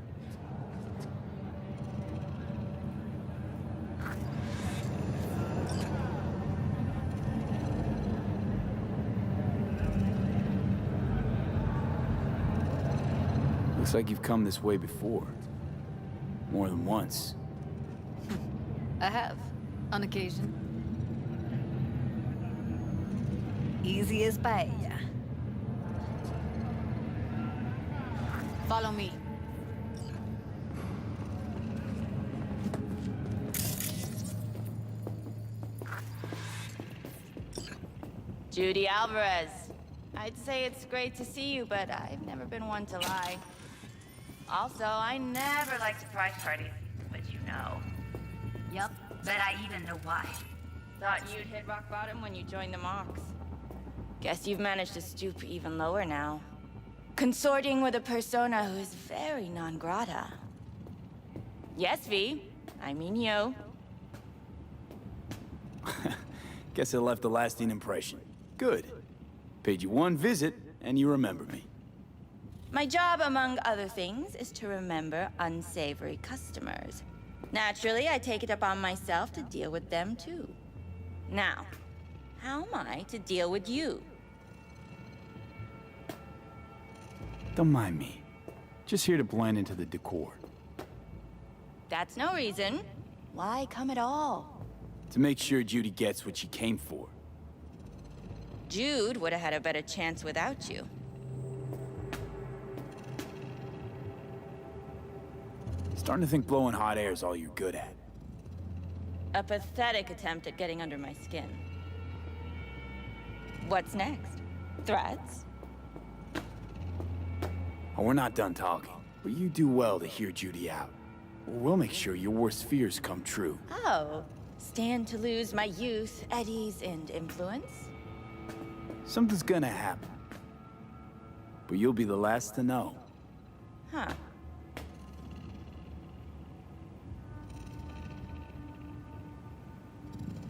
Looks like you've come this way before. More than once. I have. On occasion. Easy as paella. Follow me. Judy Alvarez. I'd say it's great to see you, but I've never been one to lie. Also, I never like surprise parties, but you know. Yup, bet I even know why. Thought you'd hit rock bottom when you joined the Mox. Guess you've managed to stoop even lower now. Consorting with a persona who is very non grata. Yes, V. I mean you. Guess it left a lasting impression. Good. Paid you one visit, and you remember me. My job, among other things, is to remember unsavory customers. Naturally, I take it upon myself to deal with them, too. Now, how am I to deal with you? Don't mind me. Just here to blend into the decor. That's no reason. Why come at all? To make sure Judy gets what she came for. Jude would have had a better chance without you. Starting to think blowing hot air is all you're good at. A pathetic attempt at getting under my skin. What's next? Threats? Oh, we're not done talking, but you do well to hear Judy out. Or we'll make sure your worst fears come true. Oh, stand to lose my youth, eddies, and influence? Something's gonna happen. But you'll be the last to know. Huh.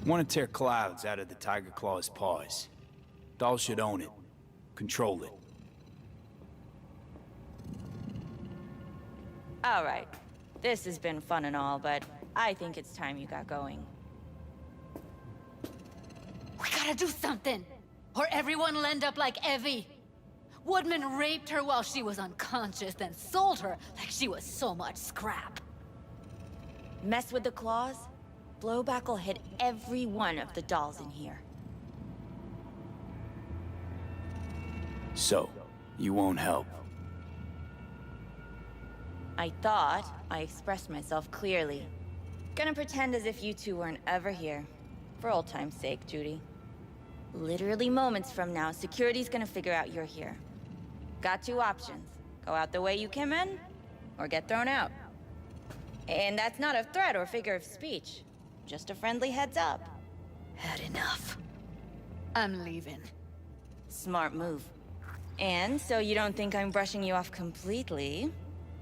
Want to tear clouds out of the Tiger Claw's paws. Dahl should own it. Control it. All right. This has been fun and all, but I think it's time you got going. We gotta do something, or everyone will end up like Evie. Woodman raped her while she was unconscious, then sold her like she was so much scrap. Mess with the claws? Blowback will hit every one of the dolls in here. So, you won't help. I thought I expressed myself clearly. Gonna pretend as if you two weren't ever here. For old time's sake, Judy. Literally moments from now, security's gonna figure out you're here. Got two options. Go out the way you came in, or get thrown out. And that's not a threat or figure of speech. Just a friendly heads up. Had enough. I'm leaving. Smart move. And so you don't think I'm brushing you off completely,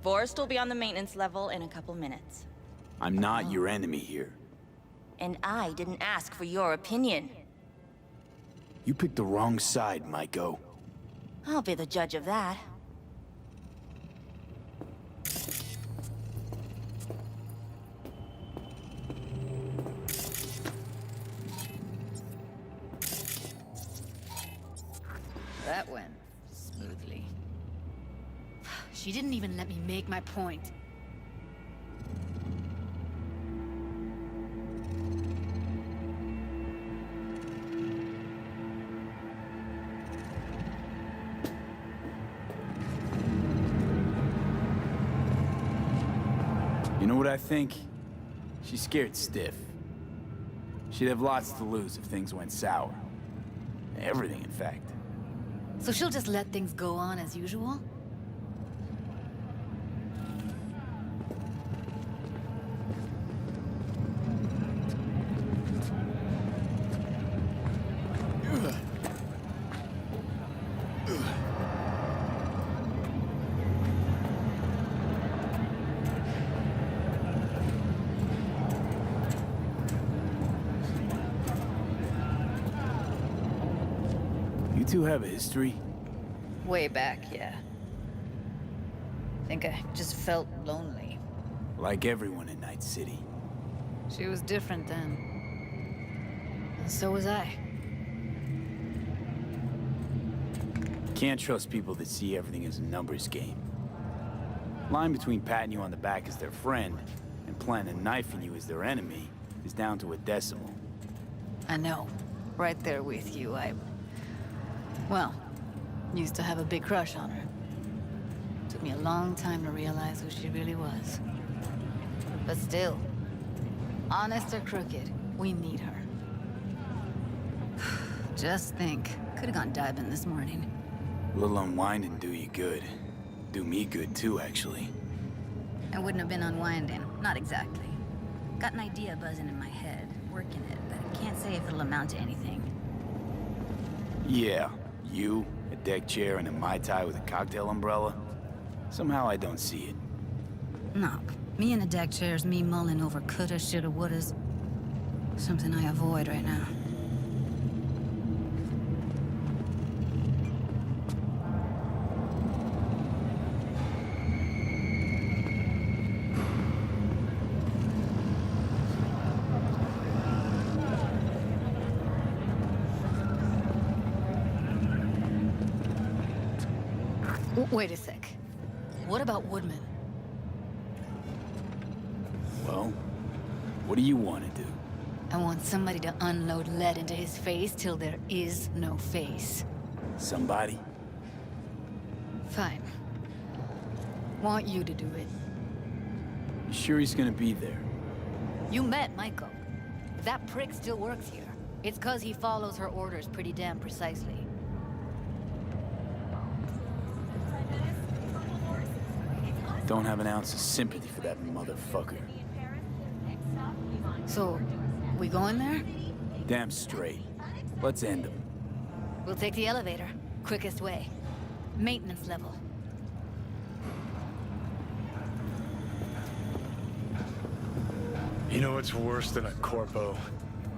Forrest will be on the maintenance level in a couple minutes. I'm not your enemy here. And I didn't ask for your opinion. You picked the wrong side, Maiko. I'll be the judge of that. That went smoothly. She didn't even let me make my point. You know what I think? She's scared stiff. She'd have lots to lose if things went sour. Everything, in fact. So she'll just let things go on as usual? two have a history? Way back, yeah. Think I just felt lonely. Like everyone in Night City. She was different then. And so was I. Can't trust people that see everything as a numbers game. Line between patting you on the back as their friend and planting a knife in you as their enemy is down to a decimal. I know. Right there with you. Well, used to have a big crush on her. Took me a long time to realize who she really was. But still, honest or crooked, we need her. Just think, could have gone diving this morning. A little unwinding do you good. Do me good too, actually. I wouldn't have been unwinding, not exactly. Got an idea buzzing in my head, working it, but I can't say if it'll amount to anything. Yeah, you, a deck chair, and a Mai Tai with a cocktail umbrella. Somehow I don't see it. No, me in a deck chair's me mulling over coulda, shoulda, wouldas. Something I avoid right now. Wait a sec. What about Woodman? Well, what do you want to do? I want somebody to unload lead into his face till there is no face. Somebody? Fine. Want you to do it. You sure he's gonna be there? You met Michael. If that prick still works here, it's 'cause he follows her orders pretty damn precisely. Don't have an ounce of sympathy for that motherfucker. So, we going there? Damn straight. Let's end him. We'll take the elevator. Quickest way. Maintenance level. You know what's worse than a corpo?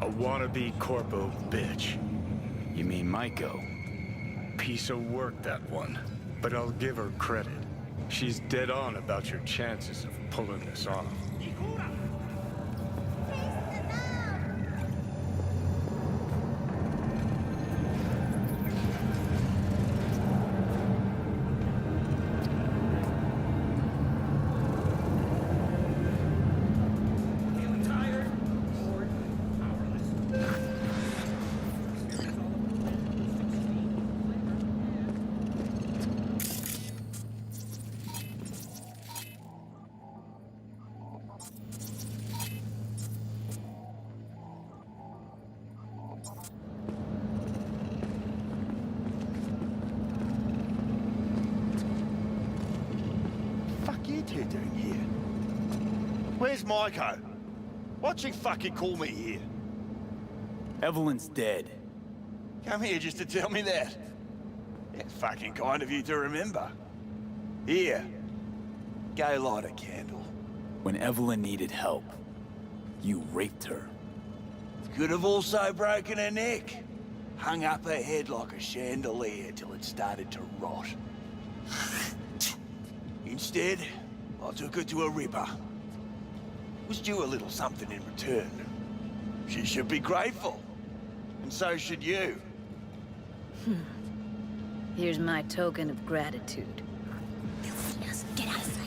A wannabe corpo bitch. You mean Maiko? Piece of work, that one. But I'll give her credit. She's dead on about your chances of pulling this off. You doing here? Where's Maiko? Why'd she fucking call me here? Evelyn's dead. Come here just to tell me that? That's fucking kind of you to remember. Here. Go light a candle. When Evelyn needed help, you raped her. Could have also broken her neck. Hung up her head like a chandelier till it started to rot. Instead, I took her to a ripper. Was due a little something in return. She should be grateful. And so should you. Here's my token of gratitude. Get out of sight.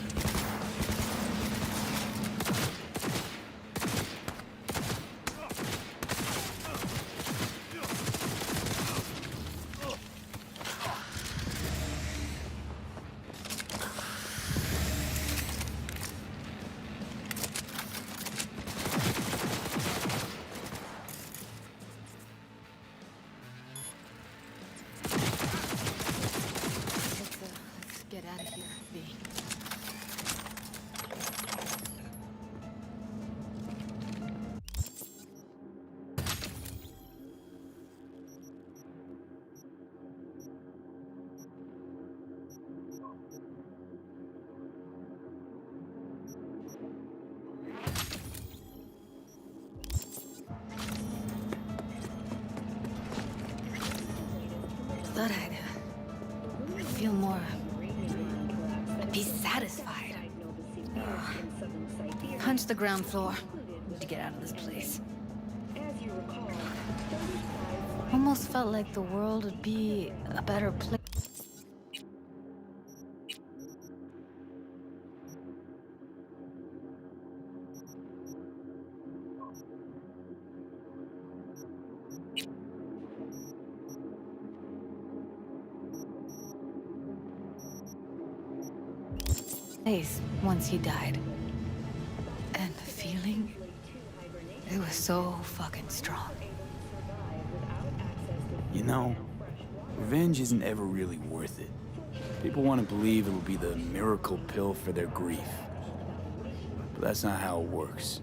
thought I'd feel more... I'd be satisfied. Punch the ground floor. Need to get out of this place. Almost felt like the world would be a better place. Once he died. And the feeling, it was so fucking strong. You know, revenge isn't ever really worth it. People want to believe it'll be the miracle pill for their grief. But that's not how it works.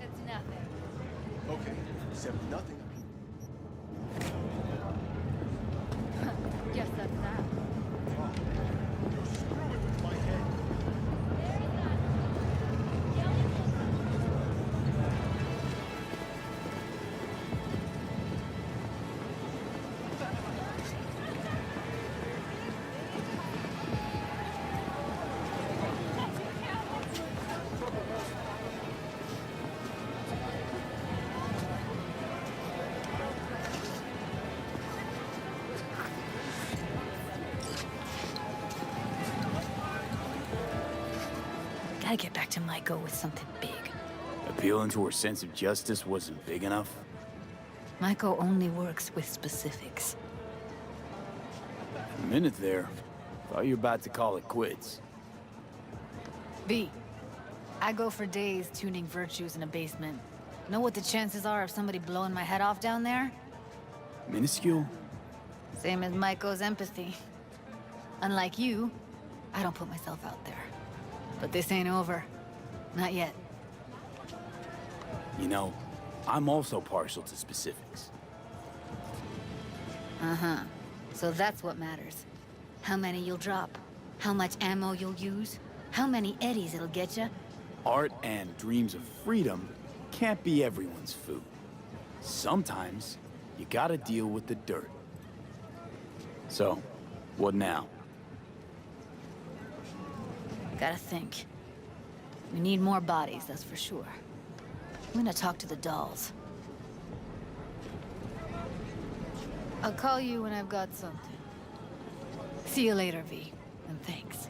It's nothing. Okay, except nothing. Guess that's that. You're screwing with my head. Gotta get back to Maiko with something big. Appealing to her sense of justice wasn't big enough? Maiko only works with specifics. For a minute there, thought you were about to call it quits. V, I go for days tuning virtues in a basement. Know what the chances are of somebody blowing my head off down there? Minuscule? Same as Maiko's empathy. Unlike you, I don't put myself out there. But this ain't over. Not yet. You know, I'm also partial to specifics. Uh-huh. So that's what matters. How many you'll drop. How much ammo you'll use. How many eddies it'll get you. Art and dreams of freedom can't be everyone's food. Sometimes, you gotta deal with the dirt. So, what now? Gotta think. We need more bodies, that's for sure. I'm gonna talk to the dolls. I'll call you when I've got something. See you later, V. And thanks.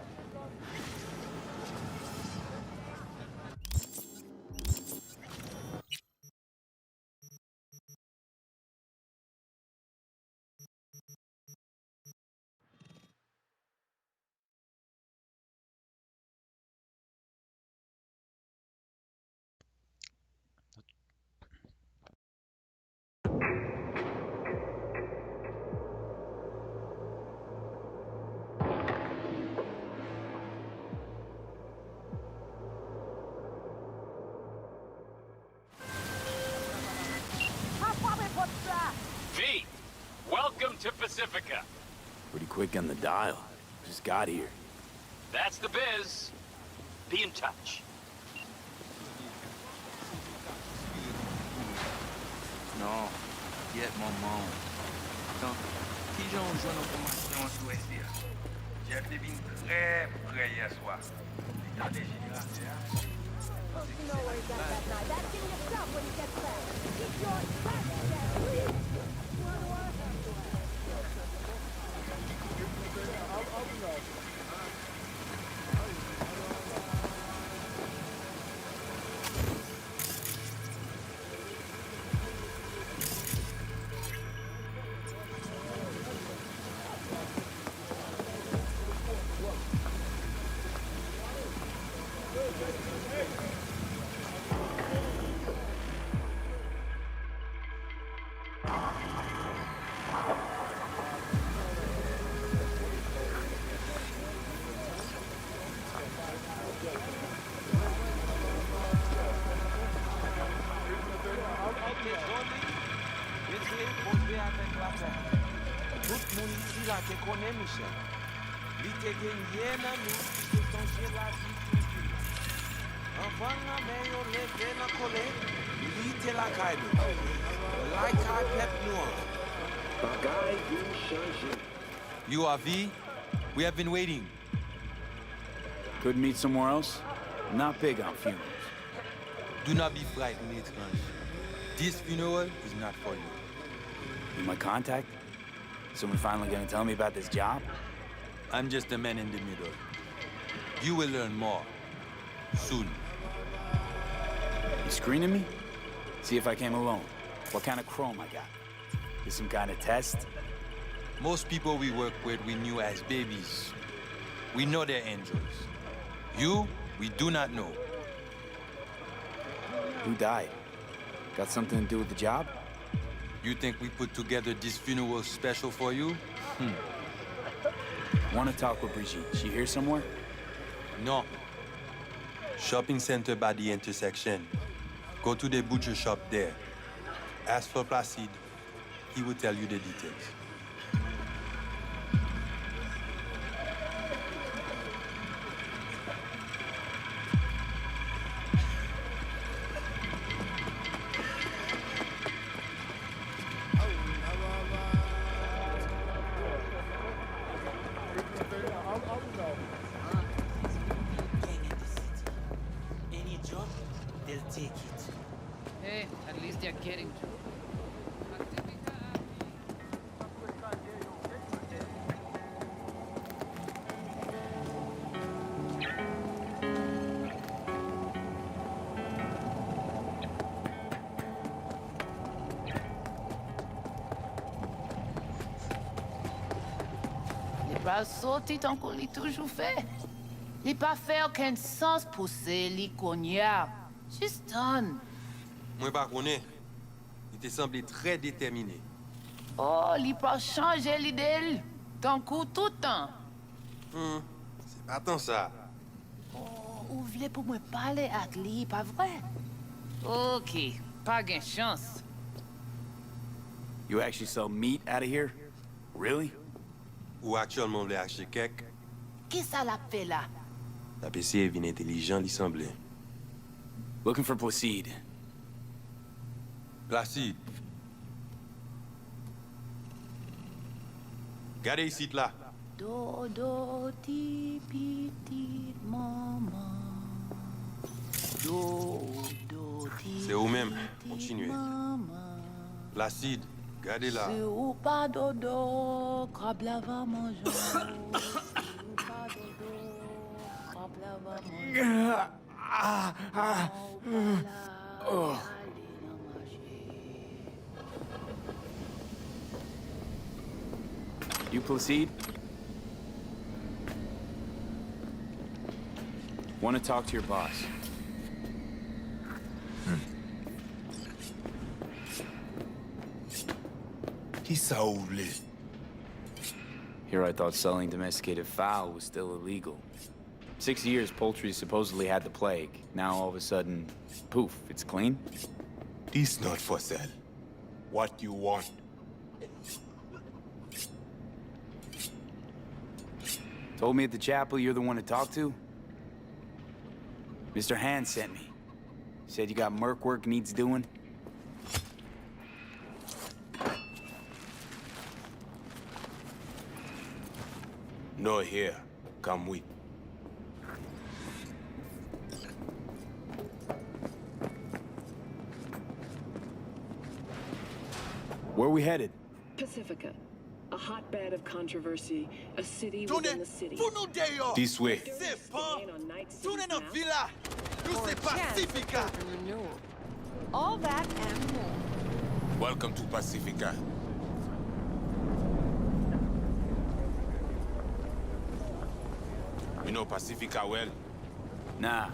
V, welcome to Pacifica. Pretty quick on the dial. Just got here. That's the biz. Be in touch. Non, yet mon monde. Donc, qui j'ai une bonne information sur ici? J'ai devine très près hier soir. Regardez, j'ai raté. You know where he got that knife. That's in yourself when you get back. Keep your back down, please. Te connais, Michel. Li te genye nan nou ki te sonje la vi tout. Enfant la men yo leve nan kole, li Vite la caille. Like I pep noir. You are V? We have been waiting. Couldn't meet somewhere else? I'm not big on funerals. Do not be frightened, étrange. This funeral is not for you. You my contact? Someone finally gonna tell me about this job? I'm just a man in the middle. You will learn more. Soon. You screening me? See if I came alone. What kind of chrome I got? Is some kind of test? Most people we work with we knew as babies. We know they're angels. You, we do not know. Who died? Got something to do with the job? You think we put together this funeral special for you? Want to talk with Brigitte. She here somewhere? No. Shopping center by the intersection. Go to the butcher shop there. Ask for Placide. He will tell you the details. Any job, they'll take it. Hey, at least they're getting to. Pas sauté tant qu'on l'a toujours fait. Il pas fait aucun sens pousser les cognac. Just done. Moi pas connais. Il te semblait très déterminé. Oh, il pas changer l'idée. Tant coup tout le temps. C'est pas tant ça. Oh, vous voulez pour moi parler avec lui, pas vrai? Ok, pas gain chance. You actually sell meat out of here? Really? Ou actuellement voulait acheter quelque. Qui ça l'a fait là? La PC est vine intelligent, il semblait. Looking for Placide. Placide. Regardez ici, là. Dodo, ti, petit maman. Dodo, ti, C'est vous-même. Continuez. Placide, regardez là. Si ou pas dodo, crabe la va manger. You Placide? Want to talk to your boss. Here I thought selling domesticated fowl was still illegal. 6 years poultry supposedly had the plague. Now all of a sudden, poof, it's clean? This not for sale. What you want? Told me at the chapel you're the one to talk to? Mr. Hand sent me. Said you got merc work needs doing? No here. Come with. Where are we headed? Pacifica. A hotbed of controversy. A city within the city. This way. All that and more. Welcome to Pacifica. You know Pacifica well? Nah.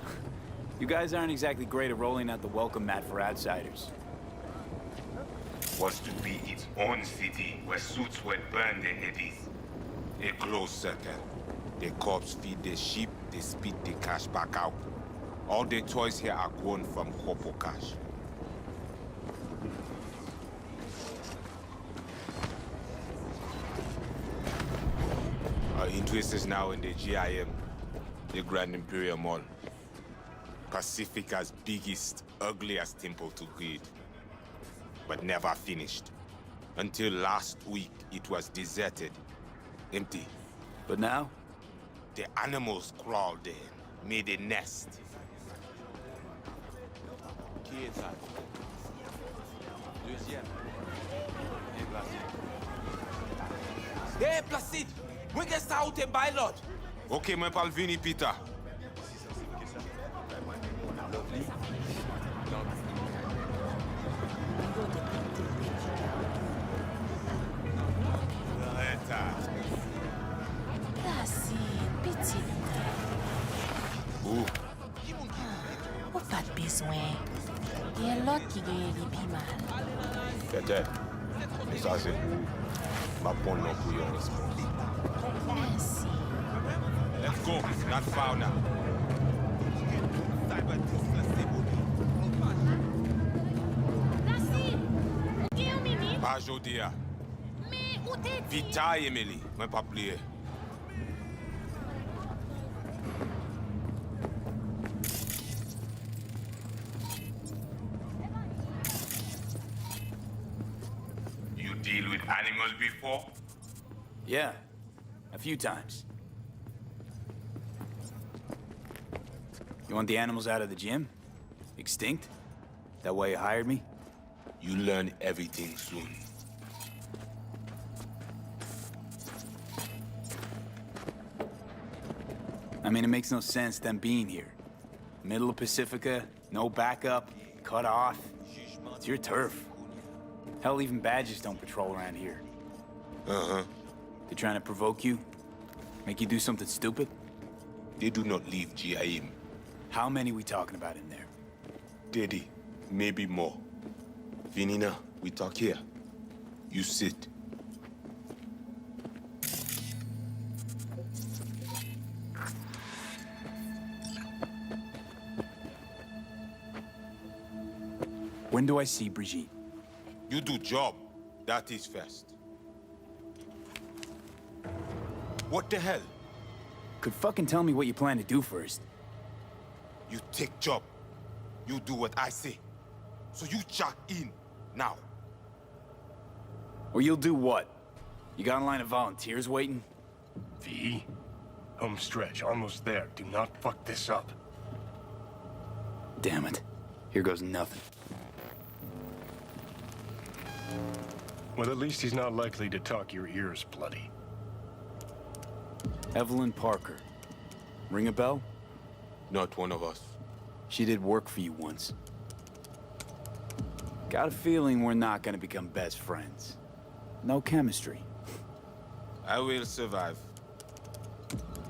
You guys aren't exactly great at rolling out the welcome mat for outsiders. Was to be its own city where suits would burn their headies. A close circle. The cops feed the sheep, they spit the cash back out. All the toys here are grown from Hopo cash. Our interest is now in the GIM, the Grand Imperial Mall. Pacifica's biggest, ugliest temple to greed. But never finished. Until last week, it was deserted. Empty. But now? The animals crawled in, made a nest. Qui est ça? Deuxième. Et Placide. Hey, Placide! Mwen gen sa ou te bay lot? Ok, mwen pal vini, Peter. Placide, petit. Où? Ou pas de besoin. Il y a l'autre qui gagne les pi mal. Peut-être. Mais ça, c'est pour ma bonne non pour yon response. Merci. Let's go. Not far now. Placide! Ou gen yon mimi? Pas jodi ya. Mais où t'es dit? Vita, Emily. Mwen pa pliye. You deal with animals before? Yeah, a few times. You want the animals out of the gym? Extinct? That why you hired me? You learn everything soon. I mean, it makes no sense them being here. Middle of Pacifica, no backup, cut off. It's your turf. Hell, even badges don't patrol around here. Uh-huh. They trying to provoke you? Make you do something stupid? They do not leave GIM. How many we talking about in there? 30, maybe more. Vinina, we talk here. You sit. When do I see Brigitte? You do job. That is first. What the hell? Could fucking tell me what you plan to do first. You take job. You do what I say. So you jack in, now. Or you'll do what? You got a line of volunteers waiting? V? Home stretch, almost there. Do not fuck this up. Damn it. Here goes nothing. Well, at least he's not likely to talk your ears bloody. Evelyn Parker. Ring a bell? Not one of us. She did work for you once. Got a feeling we're not gonna become best friends. No chemistry. I will survive.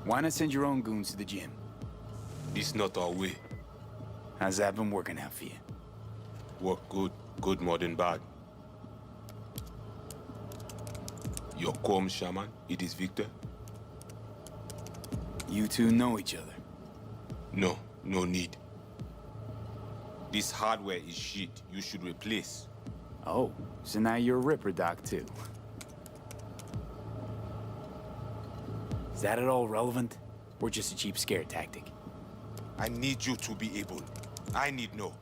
Why not send your own goons to the gym? It's not our way. How's that been working out for you? Work good. Good more than bad. Your calm shaman, it is Victor? You two know each other? No, no need. This hardware is shit. You should replace. Oh, so now you're a Ripper Doc too. Is that at all relevant? Or just a cheap scare tactic? I need you to be able. I need know.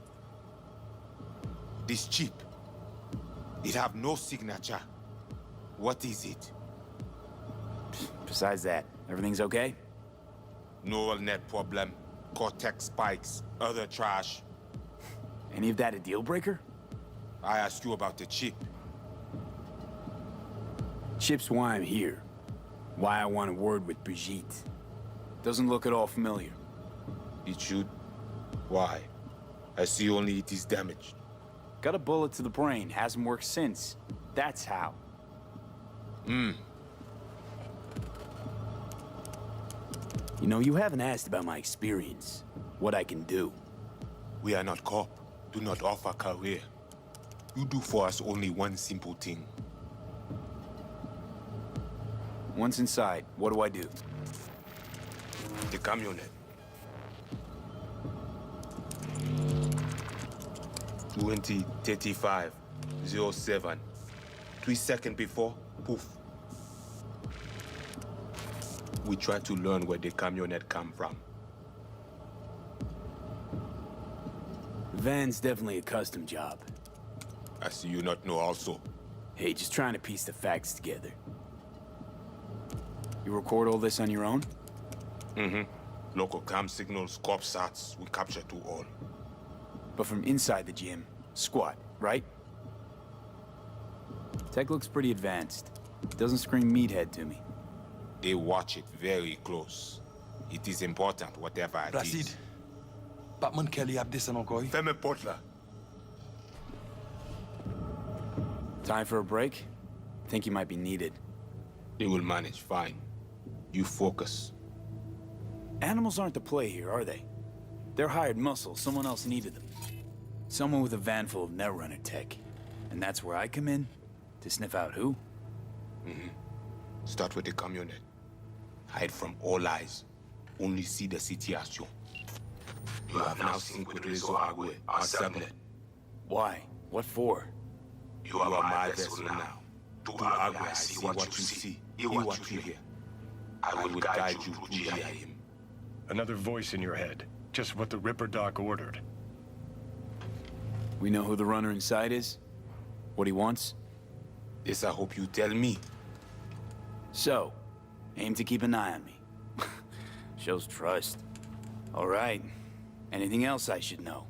This chip. It have no signature. What is it? Besides that, everything's okay? Neural net problem. Cortex spikes. Other trash. Any of that a deal breaker? I asked you about the chip. Chip's why I'm here. Why I want a word with Brigitte. Doesn't look at all familiar. It should. Why? I see only it is damaged. Got a bullet to the brain. Hasn't worked since. That's how. You know, you haven't asked about my experience. What I can do. We are not cop. Do not offer career. You do for us only one simple thing. Once inside, what do I do? The camionet. 20:35:07. 3 seconds before, poof. We try to learn where the camionet come from. The van's definitely a custom job. I see you not know also. Hey, just trying to piece the facts together. You record all this on your own? Mm-hmm. Local cam signals, corp sats, we capture to all. But from inside the gym, squat, right? Tech looks pretty advanced. Doesn't scream meathead to me. They watch it very close. It is important, whatever it Placide. is. Batman Kelly a descend encore. Fais-moi porte là. Time for a break? Think you might be needed. They will manage fine. You focus. Animals aren't the play here, are they? They're hired muscle. Someone else needed them. Someone with a van full of Netrunner tech. And that's where I come in? To sniff out who? Mm-hmm. Start with the camionette. Hide from all eyes. Only see the situation. You have now synced with Rezo Agwe, our subnet. Why? What for? You are my vessel now. To Agwe, I see what you see. Hear what you hear. I will guide you through GIM. Another voice in your head. Just what the Ripper Doc ordered. We know who the runner inside is? What he wants? This I hope you tell me. So, aim to keep an eye on me. Shows trust. All right. Anything else I should know?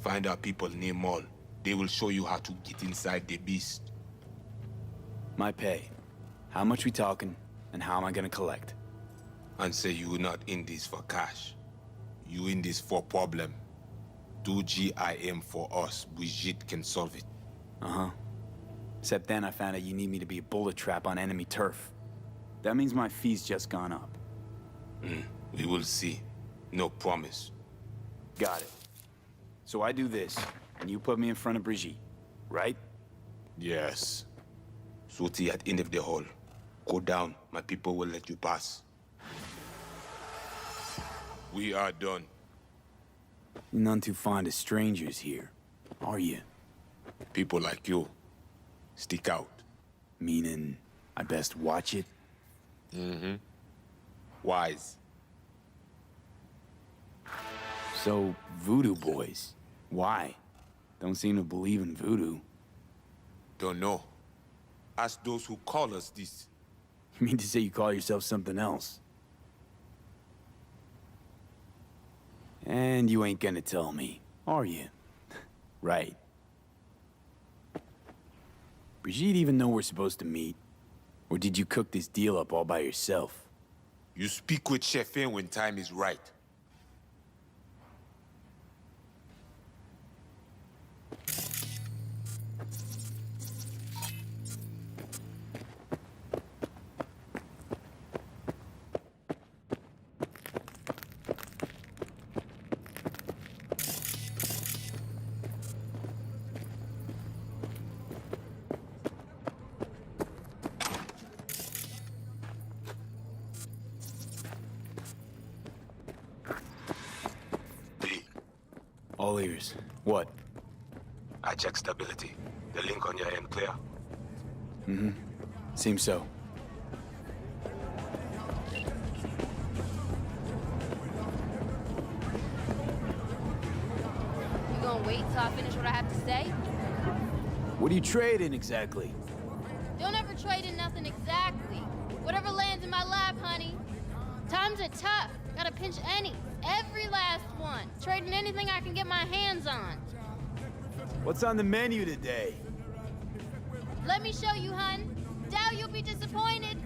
Find our people near Mall. They will show you how to get inside the beast. My pay. How much we talking, and how am I gonna collect? And say you not in this for cash. You in this for problem. Do GIM for us. Brigitte can solve it. Uh-huh. Except then I found out you need me to be a bullet trap on enemy turf. That means my fee's just gone up. We will see. No promise. Got it. So I do this, and you put me in front of Brigitte, right? Yes. Suti at end of the hall. Go down. My people will let you pass. We are done. You're none too fond of strangers here, are you? People like you. Stick out. Meaning, I best watch it? Mm-hmm. Wise. So, voodoo boys. Why? Don't seem to believe in voodoo. Don't know. Ask those who call us this. You mean to say you call yourself something else? And you ain't gonna tell me, are you? Right. Brigitte even know we're supposed to meet? Or did you cook this deal up all by yourself? You speak with Chefin when time is right. All ears. What? I check stability. The link on your end clear? Mm-hmm. Seems so. You gonna wait till I finish what I have to say? What are you trading exactly? Don't ever trade in nothing exactly. Whatever lands in my lap, honey. Times are tough. Gotta pinch any, every last one. Trading anything I can get my hands on. What's on the menu today? Let me show you, hun. Doubt you'll be disappointed.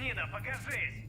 гнида, покажись!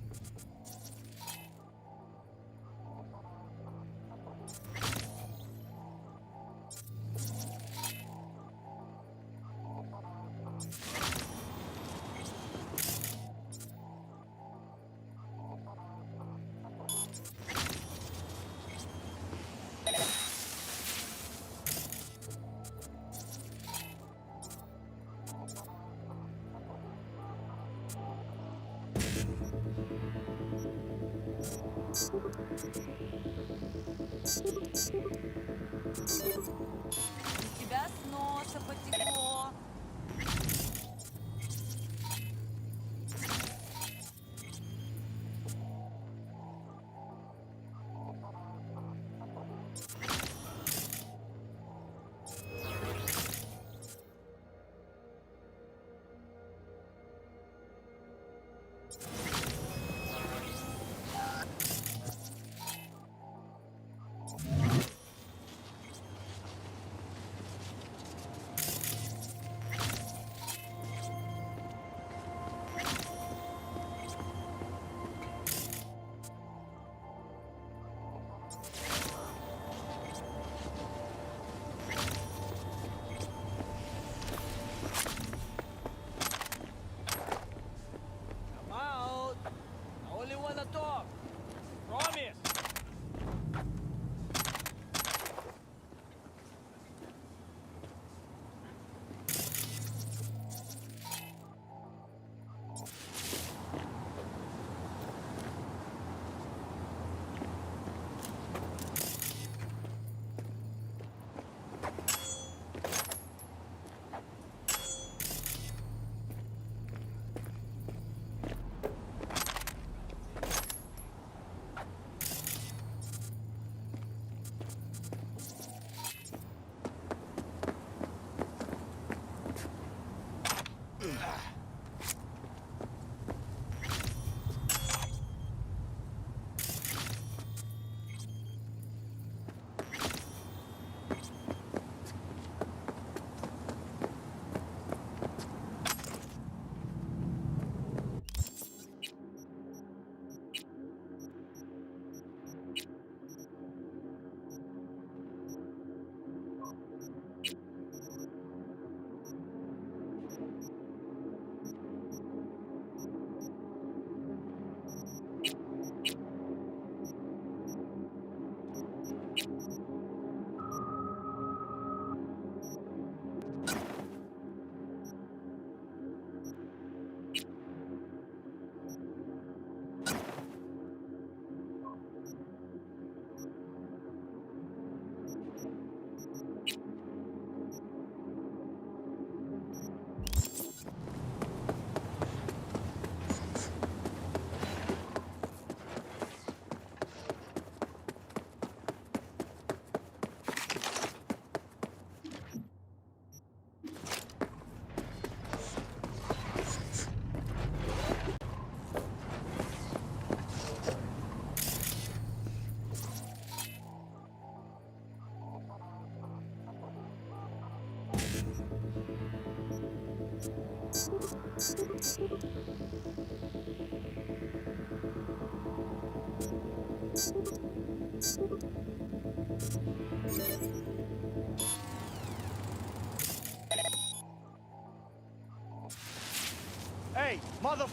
Hey, mother...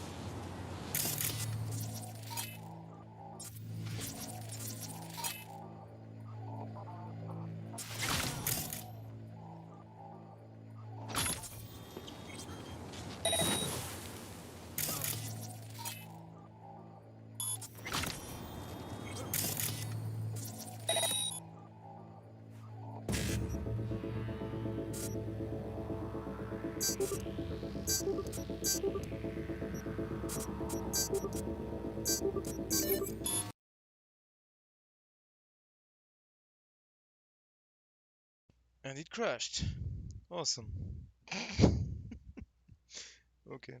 And it crashed. Awesome. Okay.